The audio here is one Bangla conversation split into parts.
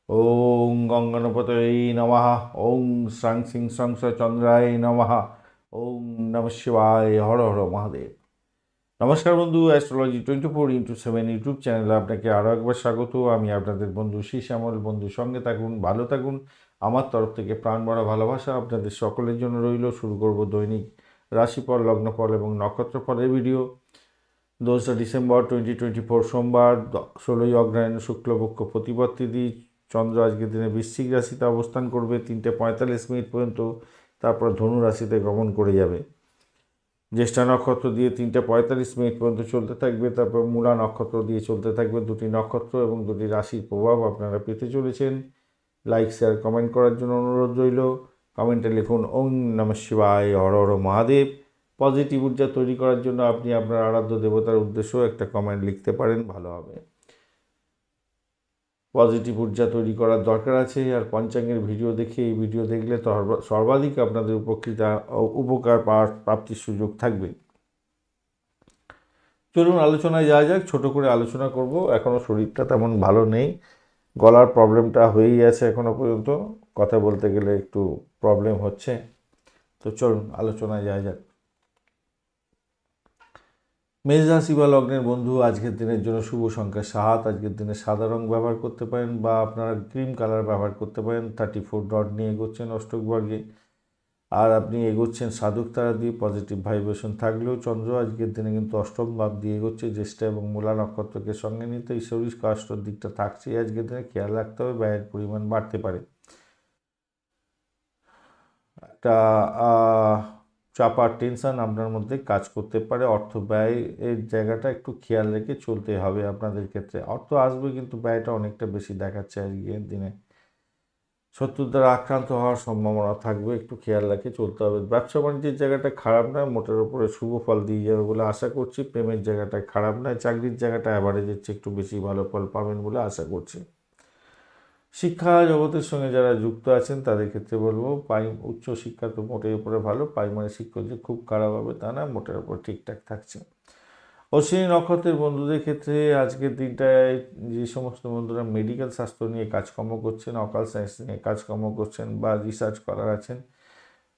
ওং গঙ্গনপতয়ে নমঃ। ওং শ্রাং সিং শ্রং স চন্দ্রায় নমঃ। ওং নম শিবায়। হর হর মহাদেব। নমস্কার বন্ধু, অ্যাস্ট্রোলজি 24x7 ইউটিউব চ্যানেলে আপনাকে আরও একবার স্বাগত। আমি আপনাদের বন্ধু শ্যামল। বন্ধু সঙ্গে থাকুন, ভালো থাকুন। আমার তরফ থেকে প্রাণ ভরা ভালোবাসা আপনাদের সকলের জন্য রইল। শুরু করব দৈনিক রাশিফল, লগ্নফল এবং নক্ষত্রফলের ভিডিও। 2 ডিসেম্বর 2024 সোমবার, 16ই অগ্রহায়ণ শুক্লপক্ষ প্রতিপদ তিথি। চন্দ্র আজকের দিনে বৃশ্চিক রাশিতে অবস্থান করবে 3:45 পর্যন্ত, তারপর ধনু রাশিতে গমন করে যাবে। জ্যেষ্ঠা নক্ষত্র দিয়ে 3:45 পর্যন্ত চলতে থাকবে, তারপর মূলা নক্ষত্র দিয়ে চলতে থাকবে। দুটি নক্ষত্র এবং দুটি রাশির প্রভাব আপনারা পেতে চলেছেন। লাইক, শেয়ার, কমেন্ট করার জন্য অনুরোধ রইল। কমেন্টে লিখুন ওং নমঃ শিবায়, হর হর মহাদেব। পজিটিভ ঊর্জা তৈরি করার জন্য আপনি আপনার আরাধ্য দেবতার উদ্দেশ্যেও একটা কমেন্ট লিখতে পারেন, ভালো হবে। পজিটিভ ঊর্জা তৈরি করার দরকার আছে। আর পঞ্চাঙ্গের ভিডিও দেখে, এই ভিডিও দেখলে তো সর্বাধিক আপনাদের উপকার প্রাপ্তির সুযোগ থাকবে। চলুন আলোচনায় যাওয়া যাক। ছোট করে আলোচনা করব। এখনও শরীরটা তেমন ভালো নেই, গলার প্রবলেমটা হয়েই আছে এখনও পর্যন্ত, কথা বলতে গেলে একটু প্রবলেম হচ্ছে। তো চলুন আলোচনায় যাওয়া যাক। মেষ রাশি বা লগ্নের বন্ধু, আজকের দিনের জন্য শুভ সংখ্যা 7। আজকের দিনে সাদা রং ব্যবহার করতে পারেন বা আপনারা ক্রিম কালার ব্যবহার করতে পারেন। 34 ডট নিয়ে এগোচ্ছেন অষ্টক বর্গে। আর আপনি এগোচ্ছেন সাধক তারা দিয়ে। পজিটিভ ভাইব্রেশন থাকলেও চন্দ্র আজকের দিনে কিন্তু অষ্টম ভাব দিয়ে এগোচ্ছে। জ্যেষ্ঠা এবং মূলা নক্ষত্রকে সঙ্গে নিতে এই শরীর কাষ্টর দিকটা থাকছে। আজকের দিনে খেয়াল রাখতে হবে, ব্যয়ের পরিমাণ বাড়তে পারে। একটা চাপা টেনশন আপনার মধ্যে কাজ করতে পারে। অর্থ ব্যয় এর জায়গাটা একটু খেয়াল রেখে চলতে হবে আপনাদের ক্ষেত্রে। অর্থ আসবে কিন্তু ব্যয়টা অনেকটা বেশি দেখাচ্ছে আজকের দিনে। শত্রুর দ্বারা আক্রান্ত হওয়ার সম্ভাবনা থাকবে, একটু খেয়াল রেখে চলতে হবে। ব্যবসা বাণিজ্যের জায়গাটা খারাপ নয়, মোটের উপরে শুভ ফল দিয়ে যাবে বলে আশা করছি। প্রেমের জায়গাটা খারাপ নয়, চাকরির জায়গাটা অ্যাভারেজের চেয়ে একটু বেশি ভালো ফল পাবেন বলে আশা করছি। শিক্ষা জগতের সঙ্গে যারা যুক্ত আছেন তাদের ক্ষেত্রে বলবো, উচ্চ শিক্ষা তো মোটের উপরে ভালো। প্রাইমারি শিক্ষা যে খুব খারাপ হবে তা না, মোটের উপর ঠিকঠাক থাকছে। অশ্বিনী নক্ষত্রের বন্ধুদের ক্ষেত্রে আজকের দিনটায় যে সমস্ত বন্ধুরা মেডিকেল স্বাস্থ্য নিয়ে কাজকর্ম করছেন, অকাল সায়েন্স নিয়ে কাজকর্ম করছেন বা রিসার্চ করার আছেন,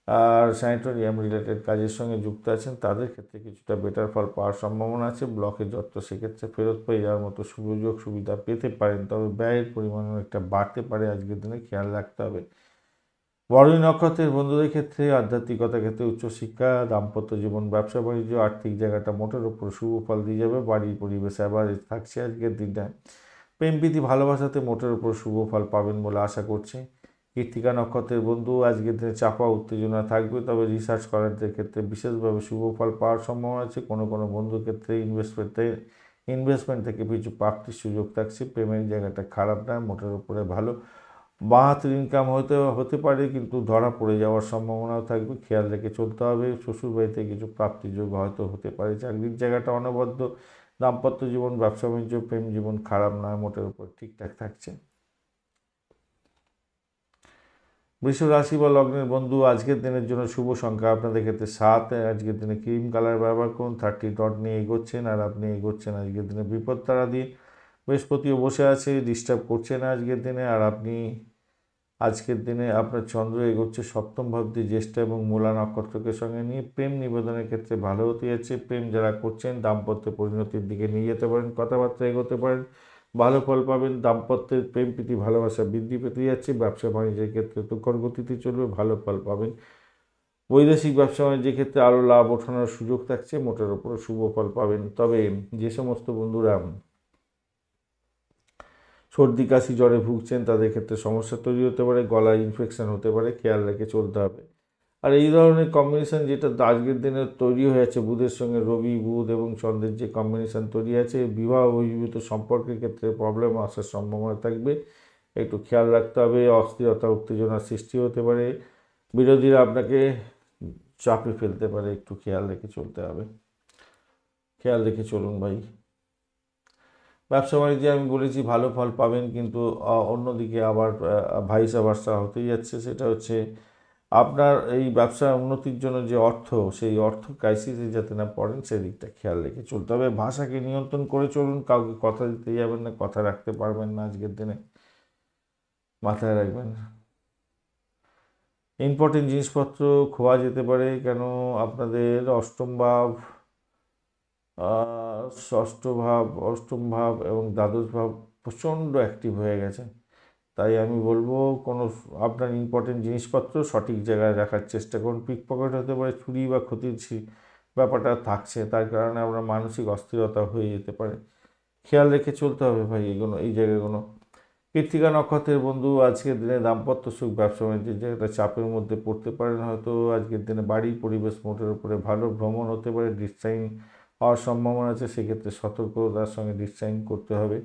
আর স্যানিটোরিয়াম রিলেটেড কাজের সঙ্গে যুক্ত আছেন, তাদের ক্ষেত্রে কিছুটা বেটার ফল পাওয়ার সম্ভাবনা আছে। ব্লকে যত সেক্ষেত্রে ফেরত পেয়ে যাওয়ার মতো সুযোগ সুবিধা পেতে পারেন, তবে ব্যয়ের পরিমাণ অনেকটা বাড়তে পারে আজকের দিনে, খেয়াল রাখতে হবে। বরণী নক্ষত্রের বন্ধুদের ক্ষেত্রে আধ্যাত্মিকতার ক্ষেত্রে উচ্চশিক্ষা, দাম্পত্য জীবন, ব্যবসা বাণিজ্য, আর্থিক জায়গাটা মোটের উপর শুভ ফল দিয়ে যাবে। বাড়ির পরিবেশ অ্যাভারেজ থাকছে আজকের দিনটায়। প্রেম প্রীতি ভালোবাসাতে মোটের উপর শুভ ফল পাবেন বলে আশা করছি। কৃত্তিকা নক্ষত্রের বন্ধু, আজকের দিনে চাপা উত্তেজনা থাকবে, তবে রিসার্চ করারদের ক্ষেত্রে বিশেষভাবে শুভ ফল পাওয়ার সম্ভাবনা আছে। কোনো কোনো বন্ধুর ক্ষেত্রে ইনভেস্টমেন্ট থেকে কিছু প্রাপ্তির সুযোগ থাকছে। প্রেমের জায়গাটা খারাপ নয়, মোটের উপরে ভালো। বাঁ হাতের ইনকাম হতে পারে, কিন্তু ধরা পড়ে যাওয়ার সম্ভাবনাও থাকবে, খেয়াল রেখে চলতে হবে। শ্বশুরবাড়িতে কিছু প্রাপ্তিযোগ হয়তো হতে পারে। চাকরির জায়গাটা অনবদ্য। দাম্পত্য জীবন, ব্যবসা বাণিজ্য, প্রেম জীবন খারাপ নয়, মোটের উপর ঠিকঠাক থাকছে। বৃষ রাশি বা লগ্নের বন্ধু, আজকের দিনের জন্য শুভ সংখ্যা আপনাদের ক্ষেত্রে 7। আজকের দিনে ক্রিম কালার ব্যবহার করুন। 30 ডট নিয়ে এগোচ্ছেন, আর আপনি এগোচ্ছেন আজকের দিনে বিপদ তারা দিয়ে। বৃহস্পতিও বসে আছে, ডিস্টার্ব করছে না আজকের দিনে। আর আপনি আজকের দিনে আপনার চন্দ্র এগোচ্ছে সপ্তম ভাব দিয়ে, জ্যেষ্ঠা এবং মূলা নক্ষত্রকে সঙ্গে নিয়ে। প্রেম নিবেদনের ক্ষেত্রে ভালো হতে যাচ্ছে। প্রেম যারা করছেন দাম্পত্য পরিণতির দিকে নিয়ে যেতে পারেন, কথাবার্তা এগোতে পারেন, ভালো ফল পাবেন। দাম্পত্যের প্রেম প্রীতি ভালোবাসা বৃদ্ধি পেতে যাচ্ছে। ব্যবসা বাণিজ্যের ক্ষেত্রে তুখর গতিতে চলবে, ভালো ফল পাবেন। বৈদেশিক ব্যবসা বাণিজ্যের ক্ষেত্রে আরও লাভ ওঠানোর সুযোগ থাকছে, মোটের উপরে শুভ ফল পাবেন। তবে যে সমস্ত বন্ধুরা সর্দি কাশি জ্বরে ভুগছেন তাদের ক্ষেত্রে সমস্যা তৈরি হতে পারে, গলায় ইনফেকশন হতে পারে, খেয়াল রেখে চলতে হবে। আর এই ধরনের কম্বিনেশন যেটা আজকের দিনে তৈরি হয়েছে, বুধের সঙ্গে রবি, বুধ এবং চন্দ্রের যে কম্বিনেশন তৈরি আছে, বিবাহ বহির্ভূত সম্পর্কের ক্ষেত্রে প্রবলেম আসার সম্ভাবনা থাকবে, একটু খেয়াল রাখতে হবে। অস্থিরতা উত্তেজনার সৃষ্টি হতে পারে, বিরোধীরা আপনাকে চাপে ফেলতে পারে, একটু খেয়াল রেখে চলতে হবে। খেয়াল রেখে চলুন ভাই। ব্যবসা বাণিজ্যে আমি বলেছি ভালো ফল পাবেন, কিন্তু অন্যদিকে আবার ভাইসা ভার্সা হতেই যাচ্ছে। সেটা হচ্ছে আপনার এই ব্যবসা উন্নতির জন্য যে অর্থ, সেই অর্থ ক্রাইসিসে যাতে না পড়েন, সেদিকটা খেয়াল রেখে চলতে হবে। ভাষাকে নিয়ন্ত্রণ করে চলুন, কাউকে কথা দিতে যাবেন না, কথা রাখতে পারবেন না আজকের দিনে। মাথায় রাখবেন। ইম্পর্টেন্ট জিনিসপত্র খোয়া যেতে পারে, কেন আপনাদের অষ্টম ভাব, অষ্টম ভাব এবং দ্বাদশ ভাব প্রচণ্ড অ্যাক্টিভ হয়ে গেছে। তাই আমি বলবো কোনো আপনার ইম্পর্টেন্ট জিনিসপত্র সঠিক জায়গায় রাখার চেষ্টা করুন। পিকপকেট হতে পারে, চুরি বা ক্ষতির ব্যাপারটা থাকছে, তার কারণে আমরা মানসিক অস্থিরতা হয়ে যেতে পারে। খেয়াল রেখে চলতে হবে ভাই এই জায়গাগুলো। কৃত্তিকা নক্ষত্রের বন্ধু, আজকের দিনে দাম্পত্য সুখ, ব্যবসা বাণিজ্যের জায়গাটা চাপের মধ্যে পড়তে পারেন হয়তো। আজকের দিনে বাড়ির পরিবেশ মোটের উপরে ভালো, ভ্রমণ হতে পারে, ডিসচাইন হওয়ার সম্ভাবনা আছে, সেক্ষেত্রে সতর্কতার সঙ্গে ডিসচাইন করতে হবে।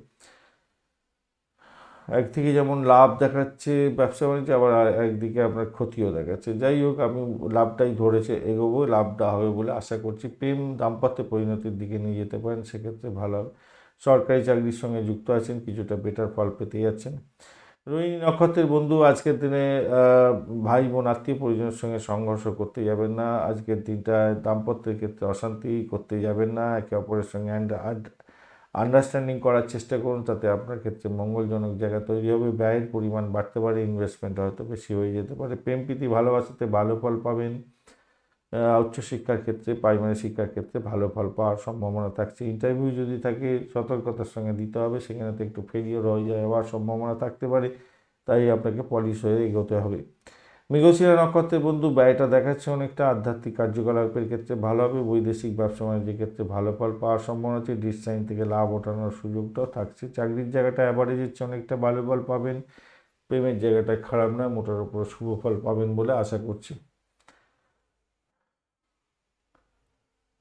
একদিকে যেমন লাভ দেখাচ্ছে ব্যবসা বাণিজ্যে, আবার একদিকে আপনার ক্ষতিও দেখাচ্ছে। যাই হোক, আমি লাভটাই ধরেছে এগোবো, লাভটা হবে বলে আশা করছি। প্রেম দাম্পত্যে পরিণতির দিকে নিয়ে যেতে পারেন, সেক্ষেত্রে ভালো হবে। সরকারি চাকরির সঙ্গে যুক্ত আছেন, কিছুটা বেটার ফল পেতে যাচ্ছেন। রোহিণী নক্ষত্রের বন্ধু, আজকের দিনে ভাই বোন আত্মীয় পরিজনের সঙ্গে সংঘর্ষ করতে যাবেন না। আজকের দিনটা দাম্পত্যের ক্ষেত্রে অশান্তি করতে যাবেন না। একে অপরের সঙ্গে আন্ডারস্ট্যান্ডিং করার চেষ্টা করুন, তাতে আপনার ক্ষেত্রে মঙ্গলজনক জায়গা তৈরি হবে। ব্যয়ের পরিমাণ বাড়তে পারে, ইনভেস্টমেন্ট হয়তো বেশি হয়ে যেতে পারে। প্রেম প্রীতি ভালোবাসাতে ভালো ফল পাবেন। উচ্চশিক্ষার ক্ষেত্রে, প্রাইমারি শিক্ষার ক্ষেত্রে ভালো ফল পাওয়ার সম্ভাবনা থাকছে। ইন্টারভিউ যদি থাকে সতর্কতার সঙ্গে দিতে হবে, সেখানে তো একটু ফেলিওর হয়ে যাওয়ার সম্ভাবনা থাকতে পারে, তাই আপনাকে পলিশ হয়ে এগোতে হবে। মৃগশিরা নক্ষত্রের বন্ধু, ব্যয়টা দেখাচ্ছে অনেকটা, আধ্যাত্মিক কার্যকলাপের ক্ষেত্রে ভালো হবে। বৈদেশিক ব্যবসা বাণিজ্যের ক্ষেত্রে ভালো ফল পাওয়ার সম্ভাবনা আছে। ডিসচাইন থেকে লাভ ওঠানোর সুযোগটাও থাকছে। চাকরির জায়গাটা অ্যাভারেজের চেয়ে অনেকটা ভালো ফল পাবেন। প্রেমের জায়গাটা খারাপ না, মোটার উপর শুভ ফল পাবেন বলে আশা করছি।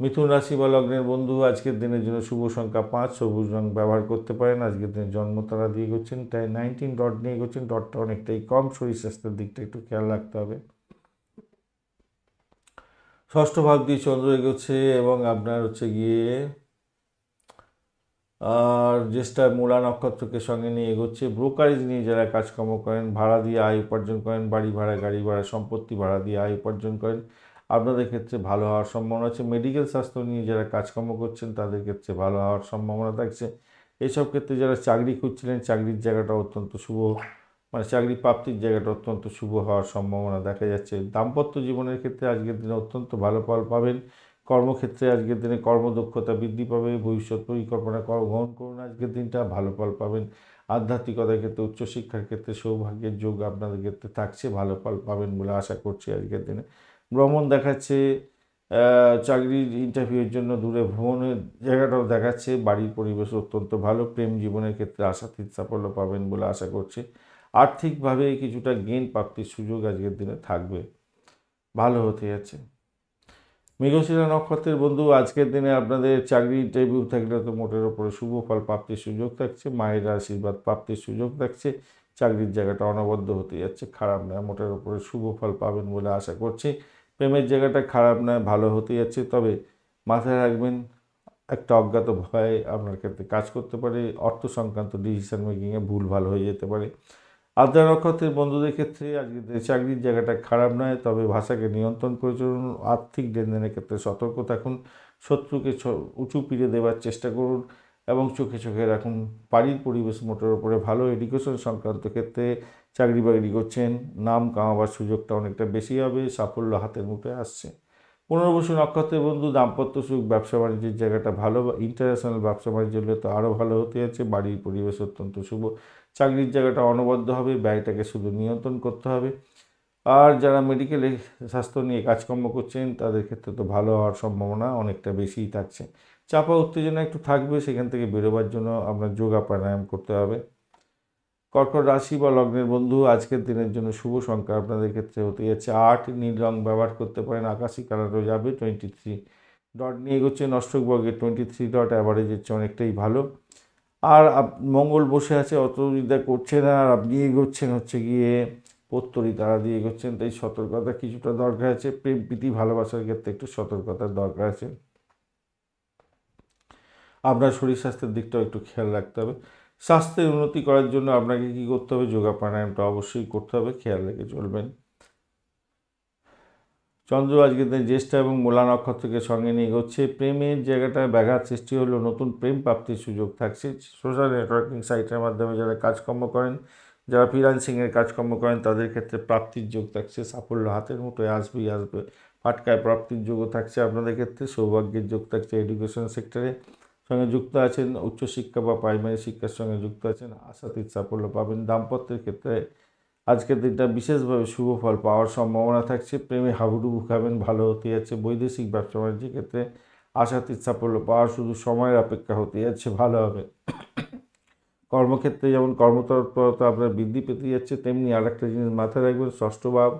মিথুন রাশি বা লগ্নের বন্ধু, আজকের দিনের জন্য শুভ সংখ্যা 5, সবুজ রং ব্যবহার করতে পারেন। আজকের দিনে জন্মতারা দিয়ে গেছেন, তাই 19 ডট নিয়ে গেছেন। ডটটা অনেকটাই কম, শরীর স্বাস্থ্যের দিকটা একটু খেয়াল রাখতে হবে। ষষ্ঠ ভাব দিয়ে চন্দ্র এগোচ্ছে এবং আপনার হচ্ছে গিয়ে আর জ্যেষ্ঠা মূলা নক্ষত্রকে সঙ্গে নিয়ে এগোচ্ছে। ব্রোকারেজ নিয়ে যারা কাজকর্ম করেন, ভাড়া দিয়ে আয় উপার্জন করেন, বাড়ি ভাড়া, গাড়ি ভাড়া, সম্পত্তি ভাড়া দিয়ে আয় উপার্জন করেন, আপনাদের ক্ষেত্রে ভালো হওয়ার সম্ভাবনা আছে। মেডিকেল স্বাস্থ্য নিয়ে যারা কাজকর্ম করছেন, তাদের ক্ষেত্রে ভালো হওয়ার সম্ভাবনা থাকছে। এইসব ক্ষেত্রে যারা চাকরি খুঁজছিলেন, চাকরির জায়গাটা অত্যন্ত শুভ, মানে চাকরি প্রাপ্তির জায়গাটা অত্যন্ত শুভ হওয়ার সম্ভাবনা দেখা যাচ্ছে। দাম্পত্য জীবনের ক্ষেত্রে আজকের দিনে অত্যন্ত ভালো ফল পাবেন। কর্মক্ষেত্রে আজকের দিনে কর্মদক্ষতা বৃদ্ধি পাবে। ভবিষ্যৎ পরিকল্পনা গ্রহণ করুন, আজকের দিনটা ভালো ফল পাবেন। আধ্যাত্মিকতার ক্ষেত্রে, উচ্চশিক্ষার ক্ষেত্রে সৌভাগ্যের যোগ আপনাদের ক্ষেত্রে থাকছে, ভালো ফল পাবেন বলে আশা করছি আজকের দিনে। ভ্রমণ দেখাচ্ছে, চাকরির ইন্টারভিউয়ের জন্য দূরে ভ্রমণের জায়গাটাও দেখাচ্ছে। বাড়ির পরিবেশ অত্যন্ত ভালো। প্রেম জীবনের ক্ষেত্রে আশাতীত সাফল্য পাবেন বলে আশা করছি। আর্থিকভাবে কিছুটা গেইন প্রাপ্তির সুযোগ আজকের দিনে থাকবে, ভালো হতে যাচ্ছে। মৃগশিরা নক্ষত্রের বন্ধু, আজকের দিনে আপনাদের চাকরি ইন্টারভিউ থাকলে তো মোটের ওপরে শুভ ফল প্রাপ্তির সুযোগ থাকছে। মায়ের আশীর্বাদ প্রাপ্তির সুযোগ থাকছে। চাকরির জায়গাটা অনবদ্য হতে যাচ্ছে, খারাপ নয়, মোটের ওপরে শুভ ফল পাবেন বলে আশা করছি। প্রেমের জায়গাটা খারাপ নয়, ভালো হতে যাচ্ছে, তবে মাথায় রাখবেন একটা অজ্ঞাত ভয় আপনার ক্ষেত্রে কাজ করতে পারে। অর্থ সংক্রান্ত ডিসিশন মেকিংয়ে ভুল ভালো হয়ে যেতে পারে। আদ্রা নক্ষত্রের বন্ধুদের ক্ষেত্রে আজকে চাকরির জায়গাটা খারাপ নয়, তবে ভাষাকে নিয়ন্ত্রণ করে চলুন। আর্থিক লেনদেনের ক্ষেত্রে সতর্ক থাকুন। শত্রুকে উঁচু পিড়ে দেওয়ার চেষ্টা করুন এবং চোখে চোখে রাখুন। বাড়ির পরিবেশ মোটের ওপরে ভালো। এডুকেশন সংক্রান্ত ক্ষেত্রে চাকরি বাকরি করছেন, নাম কামাবার সুযোগটা অনেকটা বেশি হবে। সাফল্য হাতের মুঠে আসছে। পুনর্বসু নক্ষত্রের বন্ধু, দাম্পত্য সুখ, ব্যবসা বাণিজ্যের জায়গাটা ভালো। ইন্টারন্যাশনাল ব্যবসা বাণিজ্য হলে তো আরও ভালো হতে যাচ্ছে। বাড়ির পরিবেশ অত্যন্ত শুভ। চাকরির জায়গাটা অনবদ্য হবে, ব্যয়টাকে শুধু নিয়ন্ত্রণ করতে হবে। আর যারা মেডিকেলে স্বাস্থ্য নিয়ে কাজকর্ম করছেন, তাদের ক্ষেত্রে তো ভালো হওয়ার সম্ভাবনা অনেকটা বেশিই থাকছে। চাপা উত্তেজনা একটু থাকবে, সেখান থেকে বেরোবার জন্য আপনার যোগা প্রাণায়াম করতে হবে। কর্কট রাশি বা লগ্নের বন্ধু, আজকের দিনের জন্য শুভ সংখ্যা আপনাদের ক্ষেত্রে হতে যাচ্ছে 8। নীল রং ব্যবহার করতে পারেন, আকাশি কালারও যাবে। 23 ডট নিয়ে এগোচ্ছে। অষ্টক বর্গের 23 ডট অ্যাভারেজের চেয়ে অনেকটাই ভালো। আর মঙ্গল বসে আছে, অতবিদ্যা করছে না, আর আপনি এগোচ্ছেন হচ্ছে গিয়ে প্রত্যরী তারা দিয়ে এগোচ্ছেন, তাই সতর্কতা কিছুটা দরকার আছে। প্রেম প্রীতি ভালোবাসার ক্ষেত্রে একটু সতর্কতার দরকার আছে। আপনার শরীর স্বাস্থ্যের দিকটাও একটু খেয়াল রাখতে হবে। স্বাস্থ্যের উন্নতি করার জন্য আপনাকে কী করতে হবে? যোগা প্রাণায়ামটা অবশ্যই করতে হবে, খেয়াল রেখে চলবেন। চন্দ্র আজকের দিনে জ্যেষ্ঠা এবং মূলা নক্ষত্রকে সঙ্গে নিয়ে এগোচ্ছে। প্রেমের জায়গাটায় ব্যাঘাত সৃষ্টি হলেও নতুন প্রেম প্রাপ্তির সুযোগ থাকছে। সোশ্যাল নেটওয়ার্কিং সাইটের মাধ্যমে যারা কাজকর্ম করেন, যারা ফ্রিল্যান্সিংয়ের কাজকর্ম করেন তাদের ক্ষেত্রে প্রাপ্তির যোগ থাকছে, সাফল্য হাতের মুঠোয় আসবেই আসবে, ফাটকায় প্রাপ্তির যোগও থাকছে আপনাদের ক্ষেত্রে, সৌভাগ্যের যোগ থাকছে। এডুকেশন সেক্টরে সঙ্গে যুক্ত আছেন, উচ্চশিক্ষা বা প্রাইমারি শিক্ষার সঙ্গে যুক্ত আছেন, আশাতীত সাফল্য পাবেন। দাম্পত্যের ক্ষেত্রে আজকের দিনটা বিশেষভাবে শুভ ফল পাওয়ার সম্ভাবনা থাকছে, প্রেমে হাবুডুবু খাবেন, ভালো হতে যাচ্ছে। বৈদেশিক ব্যবসা বাণিজ্যের ক্ষেত্রে আশাতীত সাফল্য পাওয়ার শুধু সময়ের অপেক্ষা হতে যাচ্ছে, ভালো হবে। কর্মক্ষেত্রে যেমন কর্মতৎপরতা আপনার বৃদ্ধি পেতে যাচ্ছে, তেমনি আর একটা জিনিস মাথায় রাখবেন, ষষ্ঠ ভাব,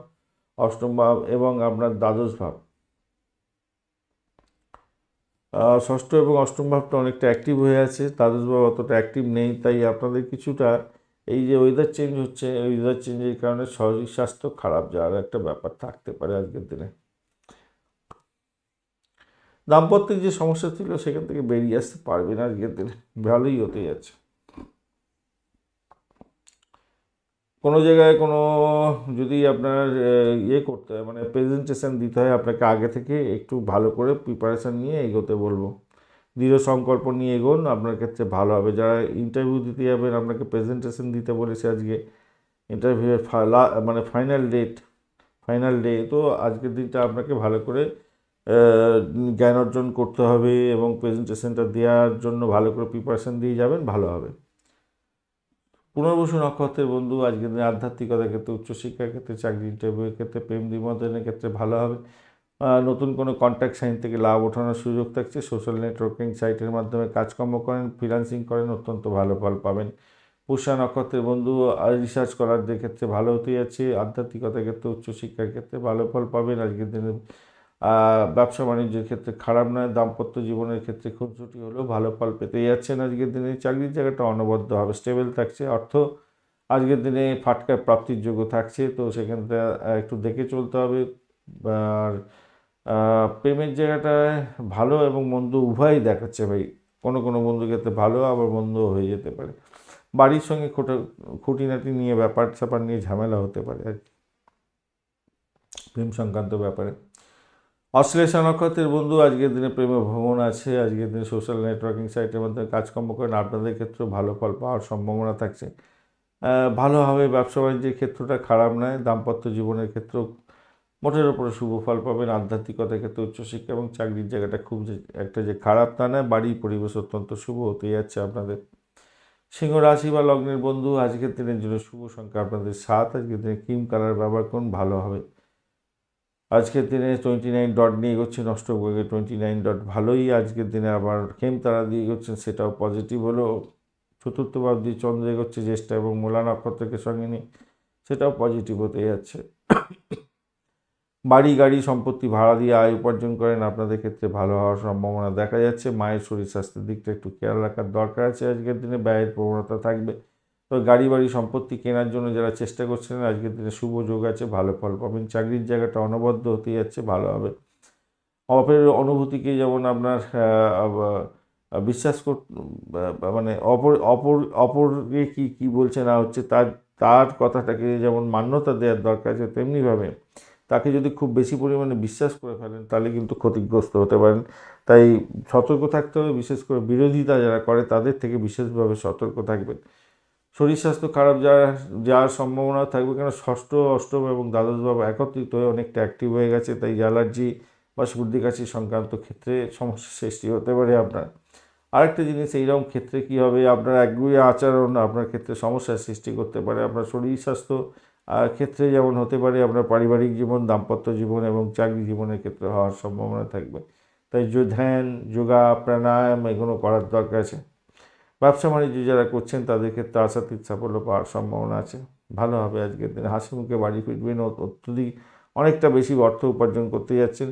অষ্টম ভাব এবং আপনার দ্বাদশ ভাব, ষষ্ঠ এবং অষ্টম ভাবটা অনেকটা অ্যাক্টিভ হয়ে আছে, দ্বাদশ ভাব অতটা অ্যাক্টিভ নেই। তাই আপনাদের কিছুটা এই যে ওয়েদার চেঞ্জ হচ্ছে, এই ওয়েদার চেঞ্জের কারণে শরীর স্বাস্থ্য খারাপ যাওয়ার একটা ব্যাপার থাকতে পারে আজকের দিনে। দাম্পত্যের যে সমস্যা ছিল সেখান থেকে বেরিয়ে আসতে পারবেন আজকের দিনে, ভালোই হতে যাচ্ছে। কোনো জায়গায় কোনো যদি আপনার ইয়ে করতে হয়, মানে প্রেজেন্টেশন দিতে হয়, আপনাকে আগে থেকে একটু ভালো করে প্রিপারেশান নিয়ে এগোতে বলবো। দৃঢ় সংকল্প নিয়ে এগোন, আপনার ক্ষেত্রে ভালো হবে। যারা ইন্টারভিউ দিতে যাবেন, আপনাকে প্রেজেন্টেশন দিতে বলেছে আজকে, ইন্টারভিউয়ের মানে ফাইনাল ডে, তো আজকের দিনটা আপনাকে ভালো করে জ্ঞান অর্জন করতে হবে এবং প্রেজেন্টেশনটা দেওয়ার জন্য ভালো করে প্রিপারেশান দিয়ে যাবেন, ভালো হবে। পুনর্বসু নক্ষত্রের বন্ধু আজকের দিনে আধ্যাত্মিকতার ক্ষেত্রে, উচ্চশিক্ষার ক্ষেত্রে, চাকরি ইন্টারভিউয়ের ক্ষেত্রে, প্রেম নিমন্ত্রণের ক্ষেত্রে ভালো হবে। নতুন কোনো কন্ট্যাক্ট সাইন থেকে লাভ ওঠানোর সুযোগ থাকছে। সোশ্যাল নেটওয়ার্কিং সাইটের মাধ্যমে কাজকর্ম করেন, ফ্রিল্যান্সিং করেন, অত্যন্ত ভালো ফল পাবেন। পুষ্যা নক্ষত্রের বন্ধু রিসার্চ করার ক্ষেত্রে ভালো হতে যাচ্ছে, আধ্যাত্মিকতার ক্ষেত্রে, উচ্চশিক্ষার ক্ষেত্রে ভালো ফল পাবেন আজকের দিনে। ব্যবসা বাণিজ্যের ক্ষেত্রে খারাপ নয়, দাম্পত্য জীবনের ক্ষেত্রে খুনসুটি হলেও ভালো ফল পেতে যাচ্ছেন আজকের দিনে। চাকরির জায়গাটা অনবদ্য হবে, স্টেবল থাকছে। অর্থ আজকের দিনে ফাটকায় প্রাপ্তির যোগ্য থাকছে, তো সেখানটা একটু দেখে চলতে হবে। আর প্রেমের জায়গাটায় ভালো এবং মন্দ উভয়ই দেখাচ্ছে ভাই, কোনো কোনো বন্ধুর ক্ষেত্রে ভালো আবার মন্দও হয়ে যেতে পারে। বাড়ির সঙ্গে খুঁটিনাটি নিয়ে ব্যাপার স্যাপার নিয়ে ঝামেলা হতে পারে আর কি, প্রেম সংক্রান্ত ব্যাপারে। অশ্লেষা নক্ষত্রের বন্ধু আজকের দিনে প্রেমে ভ্রমণ আছে, আজকের দিনে সোশ্যাল নেটওয়ার্কিং সাইটের মাধ্যমে কাজকর্ম করেন, আপনাদের ক্ষেত্রেও ভালো ফল পাওয়ার সম্ভাবনা থাকছে, ভালো হবে। ব্যবসা বাণিজ্যের ক্ষেত্রটা খারাপ নয়, দাম্পত্য জীবনের ক্ষেত্রেও মোটের ওপরে শুভ ফল পাবেন। আধ্যাত্মিকতার ক্ষেত্রে, উচ্চশিক্ষা এবং চাকরির জায়গাটা খুব যে একটা যে খারাপ তা নয়, বাড়ির পরিবেশ অত্যন্ত শুভ হতে যাচ্ছে আপনাদের। সিংহ রাশি বা লগ্নের বন্ধু আজকের দিনের জন্য শুভ সংখ্যা আপনাদের 7, আজকের দিনে ক্রিম কালার ব্যবহার করুন, ভালো হবে। আজকের দিনে 29 ডট নিয়ে এগোচ্ছেন, অষ্টগ্রহে 29 ডট ভালোই। আজকের দিনে আবার খেম তারা দিয়ে এগোচ্ছেন, সেটাও পজিটিভ হলো। চতুর্থ ভাব দিয়ে চন্দ্র এগোচ্ছে জ্যেষ্ঠা এবং মূলা নক্ষত্রকে সঙ্গে নিয়ে, সেটাও পজিটিভ হতে যাচ্ছে। বাড়ি গাড়ি সম্পত্তি ভাড়া দিয়ে আয় উপার্জন করেন, আপনাদের ক্ষেত্রে ভালো হওয়ার সম্ভাবনা দেখা যাচ্ছে। মায়ের শরীর স্বাস্থ্যের দিকটা একটু খেয়াল রাখার দরকার আছে, আজকের দিনে ব্যয়ের প্রবণতা থাকবে। তো গাড়ি বাড়ি সম্পত্তি কেনার জন্য যারা চেষ্টা করছেন আজকের দিনে শুভ যোগ আছে, ভালো ফল পাবেন। চাকরির জায়গাটা অনবদ্য হতে যাচ্ছে, ভালো হবে। অপরের অনুভূতিকে যেমন আপনার বিশ্বাস মানে অপরকে কী বলছে না হচ্ছে তার কথাটাকে যেমন মান্যতা দেওয়ার দরকার আছে, তেমনিভাবে তাকে যদি খুব বেশি পরিমাণে বিশ্বাস করে ফেলেন তাহলে কিন্তু ক্ষতিগ্রস্ত হতে পারেন। তাই সতর্ক থাকতে হবে, বিশেষ করে বিরোধিতা যারা করে তাদের থেকে বিশেষভাবে সতর্ক থাকবেন। শরীর স্বাস্থ্য খারাপ যাওয়ার সম্ভাবনা থাকবে, কেন ষষ্ঠ, অষ্টম এবং দ্বাদশ ভাব একত্রিত হয়ে অনেকটা অ্যাক্টিভ হয়ে গেছে, তাই অ্যালার্জি বা সর্দি কাশি সংক্রান্ত ক্ষেত্রে সমস্যার সৃষ্টি হতে পারে আপনার। আরেকটা জিনিস, এইরকম ক্ষেত্রে কী হবে, আপনার একগুঁয়ে আচরণ আপনার ক্ষেত্রে সমস্যার সৃষ্টি করতে পারে। আপনার শরীর স্বাস্থ্য ক্ষেত্রে যেমন হতে পারে, আপনার পারিবারিক জীবন, দাম্পত্য জীবন এবং চাকরি জীবনের ক্ষেত্রে হওয়ার সম্ভাবনা থাকবে। তাই ধ্যান, যোগা, প্রাণায়াম এগুলো করার দরকার আছে। ব্যবসা বাণিজ্য যারা করছেন তাদের ক্ষেত্রে আশাতীত সাফল্য পাওয়ার সম্ভাবনা আছে, ভালো হবে। আজকের দিনে হাসি মুখে বাড়ি ফিরবেন, অত্যধিক অনেকটা বেশি অর্থ উপার্জন করতে যাচ্ছেন।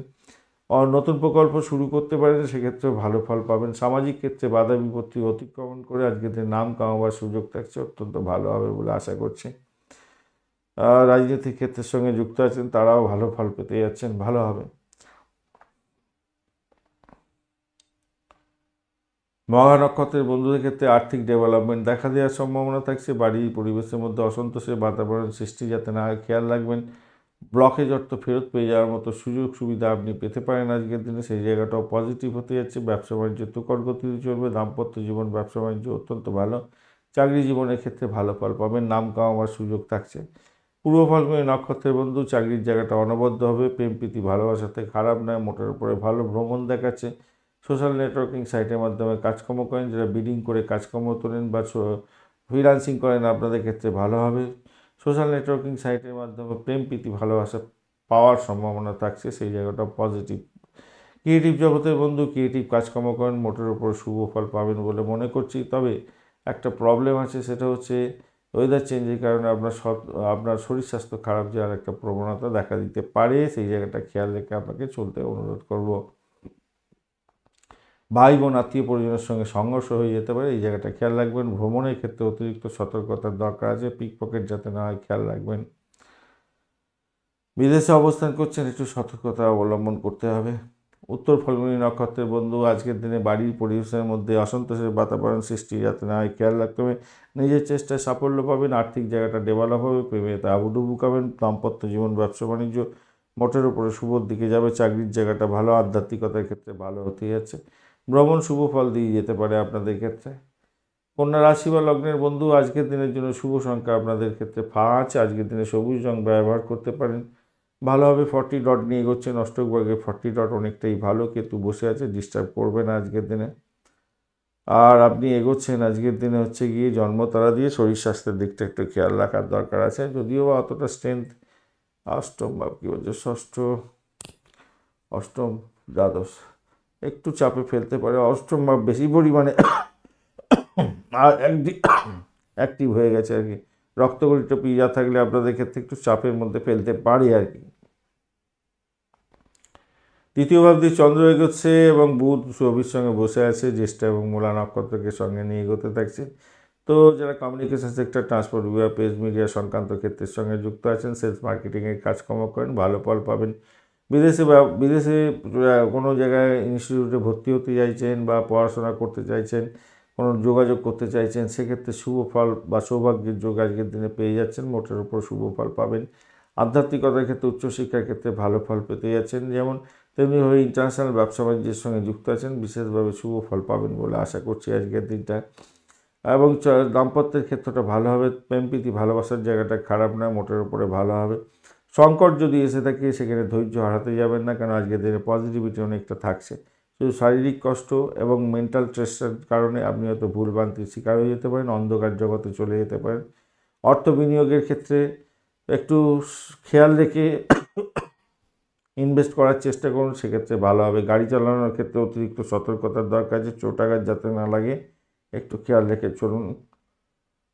নতুন প্রকল্প শুরু করতে পারেন, সেক্ষেত্রে ভালো ফল পাবেন। সামাজিক ক্ষেত্রে বাধা বিপত্তি অতিক্রমণ করে আজকের দিনে নাম কামাবার সুযোগ থাকছে, অত্যন্ত ভালো হবে বলে আশা করছি। রাজনীতিক ক্ষেত্রের সঙ্গে যুক্ত আছেন তারাও ভালো ফল পেতে যাচ্ছেন, ভালো হবে। মঘা নক্ষত্রের বন্ধুদের ক্ষেত্রে আর্থিক ডেভেলপমেন্ট দেখা দেওয়ার সম্ভাবনা থাকছে। বাড়ির পরিবেশের মধ্যে অসন্তোষের বাতাবরণ সৃষ্টি যাতে না হয় খেয়াল রাখবেন। ব্লকেজ অর্থ ফেরত পেয়ে যাওয়ার মতো সুযোগ সুবিধা আপনি পেতে পারেন আজকের দিনে, সেই জায়গাটাও পজিটিভ হতে যাচ্ছে। ব্যবসা বাণিজ্য তুকর গতিতে চলবে। দাম্পত্য জীবন, ব্যবসা বাণিজ্য অত্যন্ত ভালো। চাকরি জীবনের ক্ষেত্রে ভালো ফল পাবেন, নাম কামাবার সুযোগ থাকছে। পূর্ব ফাল্গুনী নক্ষত্রের বন্ধু, চাকরির জায়গাটা অনবদ্য হবে, প্রেম প্রীতি ভালোবাসাতে খারাপ নয়, মোটের উপরে ভালো, ভ্রমণ দেখাচ্ছে। সোশ্যাল নেটওয়ার্কিং সাইটের মাধ্যমে কাজকর্ম করেন, যারা বিডিং করে কাজকর্ম তোলেন বা ফ্রিল্যান্সিং করেন, আপনাদের ক্ষেত্রে ভালো হবে। সোশ্যাল নেটওয়ার্কিং সাইটের মাধ্যমে প্রেম প্রীতি ভালোবাসা পাওয়ার সম্ভাবনা থাকছে, সেই জায়গাটা পজিটিভ। ক্রিয়েটিভ জগতের বন্ধু, ক্রিয়েটিভ কাজকর্ম করেন, মোটের উপর শুভ ফল পাবেন বলে মনে করছি। তবে একটা প্রবলেম আছে, সেটা হচ্ছে ওয়েদার চেঞ্জের কারণে আপনার শরীর স্বাস্থ্য খারাপ যাওয়ার একটা প্রবণতা দেখা দিতে পারে, সেই জায়গাটা খেয়াল রেখে আপনাকে চলতে অনুরোধ করব। ভাই বোন আত্মীয় পরিজনের সঙ্গে সংঘর্ষ হয়ে যেতে পারে, এই জায়গাটা খেয়াল রাখবেন। ভ্রমণের ক্ষেত্রে অতিরিক্ত সতর্কতার দরকার আছে, পিকপকেট যাতে না হয় খেয়াল রাখবেন। বিদেশে অবস্থান করছেন, একটু সতর্কতা অবলম্বন করতে হবে। উত্তর ফাল্গুনী নক্ষত্রের বন্ধু, আজকের দিনে বাড়ির পরিবেশের মধ্যে অসন্তোষের বাতাবরণ সৃষ্টি যাতে না হয় খেয়াল রাখতে হবে। নিজের চেষ্টায় সাফল্য পাবেন, আর্থিক জায়গাটা ডেভেলপ হবে, প্রেমেতে আবুডুবু খাবেন, দাম্পত্য জীবন ব্যবসা বাণিজ্য মোটের উপরে শুভর দিকে যাবে, চাকরির জায়গাটা ভালো, আধ্যাত্মিকতার ক্ষেত্রে ভালো হতে যাচ্ছে। ভ্রমণ শুভ ফল দিয়ে যেতে পারে আপনাদের ক্ষেত্রে। কন্যা রাশি বা লগ্নের বন্ধু, আজকের দিনের জন্য শুভ সংখ্যা আপনাদের ক্ষেত্রে 5। আজকের দিনে সবুজ রং ব্যবহার করতে পারেন, ভালোভাবে 40 ডট নিয়ে এগোচ্ছেন। অষ্টক বর্গে 40 ডট অনেকটাই ভালো, কেতু বসে আছে, ডিস্টার্ব করবে না আজকের দিনে। আর আপনি এগোচ্ছেন আজকের দিনে হচ্ছে গিয়ে জন্মতারা দিয়ে, শরীর স্বাস্থ্যের দিকটা একটু খেয়াল রাখার দরকার আছে, যদিও বা অতটা স্ট্রেংথ। অষ্টম ভাব কী বলছে, ষষ্ঠ, অষ্টম, দ্বাদশ একটু চাপে ফেলতে পারে। অষ্টম ভাব বেশি পরিমাণে আর অ্যাক্টিভ হয়ে গেছে আর কি। রক্তগরিষ্ঠ পীড়া থাকলে আপনাদের ক্ষেত্রে একটু চাপের মধ্যে ফেলতে পারে আর কি। তৃতীয় ভাব দিয়ে চন্দ্র এগোচ্ছে এবং বুধ রবির সঙ্গে বসে আছে, জ্যেষ্ঠা এবং মূলা নক্ষত্রকে সঙ্গে নিয়ে এগোতে থাকছে। তো যারা কমিউনিকেশন সেক্টর, ট্রান্সপোর্ট বিভাগ, প্রেস মিডিয়া সংক্রান্ত ক্ষেত্রের সঙ্গে যুক্ত আছেন, সেলস মার্কেটিংয়ের কাজকর্ম করেন, ভালো ফল পাবেন। বিদেশে কোনো জায়গায় ইনস্টিটিউটে ভর্তি হতে চাইছেন বা পড়াশোনা করতে চাইছেন, কোনো যোগাযোগ করতে চাইছেন, সেক্ষেত্রে শুভ ফল বা সৌভাগ্যের যোগ আজকের দিনে পেয়ে যাচ্ছেন, মোটের উপর শুভ ফল পাবেন। আধ্যাত্মিকতার ক্ষেত্রে, উচ্চশিক্ষার ক্ষেত্রে ভালো ফল পেতে যাচ্ছেন, যেমন তেমনিভাবে ইন্টারন্যাশনাল ব্যবসা বাণিজ্যের সঙ্গে যুক্ত আছেন, বিশেষভাবে শুভ ফল পাবেন বলে আশা করছি আজকের দিনটা। এবং দাম্পত্যের ক্ষেত্রটা ভালো হবে, প্রেম প্রীতি ভালোবাসার জায়গাটা খারাপ নয়, মোটের উপরে ভালো হবে। সংকট যদি এসে থাকে, সেখানে ধৈর্য হারাতে যাবেন না, কারণ আজকের দিনে পজিটিভিটি অনেকটা থাকছে। শুধু শারীরিক কষ্ট এবং মেন্টাল স্ট্রেসের কারণে আপনি হয়তো ভুলভ্রান্তির শিকার হয়ে যেতে পারেন, অন্ধকার জগতে চলে যেতে পারেন। অর্থ বিনিয়োগের ক্ষেত্রে একটু খেয়াল রেখে ইনভেস্ট করার চেষ্টা করুন, সেক্ষেত্রে ভালো হবে। গাড়ি চালানোর ক্ষেত্রে অতিরিক্ত সতর্কতার দরকার আছে, চোটাঘাত যাতে না লাগে একটু খেয়াল রেখে চলুন।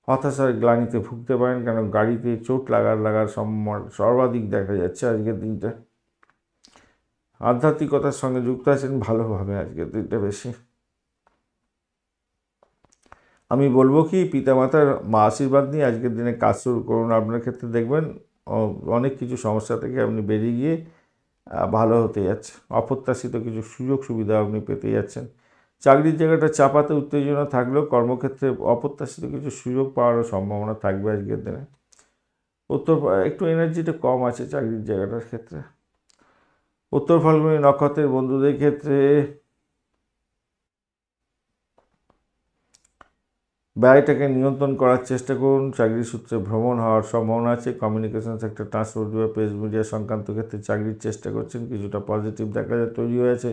হতাশার গ্লানিতে ভুগতে পারেন, কারণ গাড়িতে চোট লাগার সর্বাধিক দেখা যাচ্ছে আজকের দিনটা। আধ্যাত্মিকতার সঙ্গে যুক্ত আছেন, ভালোভাবে আজকের দিনটা বেশি। আমি বলবো কি, পিতামাতার আশীর্বাদ নিয়ে আজকের দিনে কাজ শুরু করুন, আপনার ক্ষেত্রে দেখবেন অনেক কিছু সমস্যা থেকে আপনি বেরিয়ে গিয়ে ভালো হতে যাচ্ছে। অপ্রত্যাশিত কিছু সুযোগ সুবিধা আপনি পেতে যাচ্ছেন। চাকরির জায়গাটা চাপাতে উত্তেজনা থাকলেও কর্মক্ষেত্রে অপ্রত্যাশিত কিছু সুযোগ পাওয়ারও সম্ভাবনা থাকবে আজকের দিনে। একটু এনার্জিটা কম আছে চাকরির জায়গাটার ক্ষেত্রে। উত্তর ফাল্গুনী নক্ষত্রের বন্ধুদের ক্ষেত্রে ব্যয়টাকে নিয়ন্ত্রণ করার চেষ্টা করুন। চাকরির সূত্রে ভ্রমণ হওয়ার সম্ভাবনা আছে। কমিউনিকেশন সেক্টর, ট্রান্সপোর্ট বা প্রেস মিডিয়া সংক্রান্ত ক্ষেত্রে চাকরির চেষ্টা করছেন, কিছুটা পজিটিভ দেখা যায় তৈরি হয়েছে।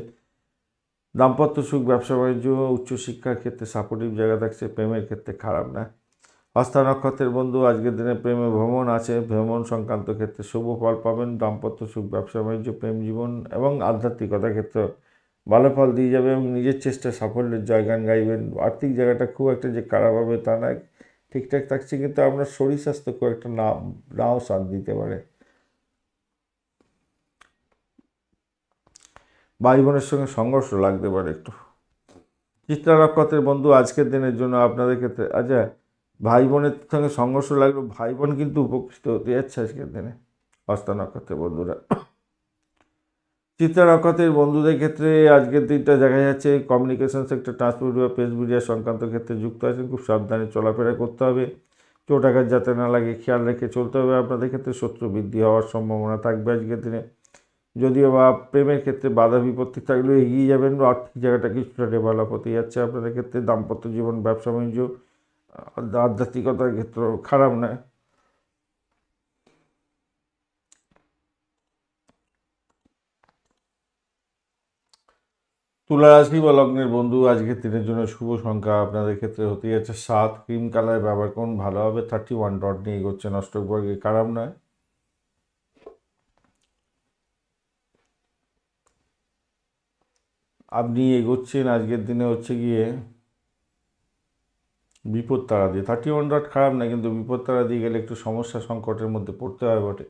দাম্পত্য সুখ, ব্যবসা বাণিজ্য, উচ্চশিক্ষার ক্ষেত্রে সাপোর্টিভ জায়গা থাকছে, প্রেমের ক্ষেত্রে খারাপ না। হস্তা নক্ষত্রের বন্ধু, আজকের দিনে প্রেমে ভ্রমণ আছে, ভ্রমণ সংক্রান্ত ক্ষেত্রে শুভ ফল পাবেন। দাম্পত্য সুখ, ব্যবসা বাণিজ্য, প্রেম জীবন এবং আধ্যাত্মিকতার ক্ষেত্রে ভালো ফল দিয়ে যাবে এবং নিজের চেষ্টায় সাফল্যের জয়গান গাইবেন। আর্থিক জায়গাটা খুব একটা যে খারাপ হবে তা নয়, ঠিকঠাক থাকছে, কিন্তু আপনার শরীর স্বাস্থ্য খুব একটা নাও সাথ দিতে পারে। ভাই বোনের সঙ্গে সংঘর্ষ লাগতে পারে একটু। চিত্রা নক্ষত্রের বন্ধু, আজকের দিনের জন্য আপনাদের ক্ষেত্রে আচ্ছা, ভাই বোনের সঙ্গে সংঘর্ষ লাগলো, ভাই বোন কিন্তু উপকৃত হতে যাচ্ছে আজকের দিনে হস্তা নক্ষত্রের বন্ধুরা। চিত্রা নক্ষত্রের বন্ধুদের ক্ষেত্রে আজকের দিনটা দেখা যাচ্ছে কমিউনিকেশন সেক্টর, ট্রান্সপোর্ট বা প্রেস মিডিয়া সংক্রান্ত ক্ষেত্রে যুক্ত আছেন, খুব সাবধানে চলাফেরা করতে হবে, চোটাঘাত যাতে না লাগে খেয়াল রেখে চলতে হবে। আপনাদের ক্ষেত্রে শত্রু বৃদ্ধি হওয়ার সম্ভাবনা থাকবে আজকের দিনে। যদিও বা প্রেমের ক্ষেত্রে বাধা বিপত্তি থাকলেও এগিয়ে যাবেন, আর্থিক জায়গাটা কিছুটা ডেভেলপ হতে যাচ্ছে আপনাদের ক্ষেত্রে। দাম্পত্য জীবন, ব্যবসা বাণিজ্য আধ্যাত্মিকতার ক্ষেত্রে খারাপ নয়। তুলা রাশি বা লগ্নের বন্ধু, আজকের দিনের জন্য শুভ সংখ্যা আপনাদের ক্ষেত্রে হতে যাচ্ছে 7। ক্রিম কালার ব্যবহার করুন, ভালো হবে। 31 ডট নিয়ে এগোচ্ছেন, অষ্টকবর্গে খারাপ নয়। আপনি এগোচ্ছেন আজকের দিনে হচ্ছে গিয়ে বিপদ তারা দিয়ে। 31 ডট খারাপ না, কিন্তু বিপদ তারা দিয়ে গেলে একটু সমস্যা সংকটের মধ্যে পড়তে হয় বটে।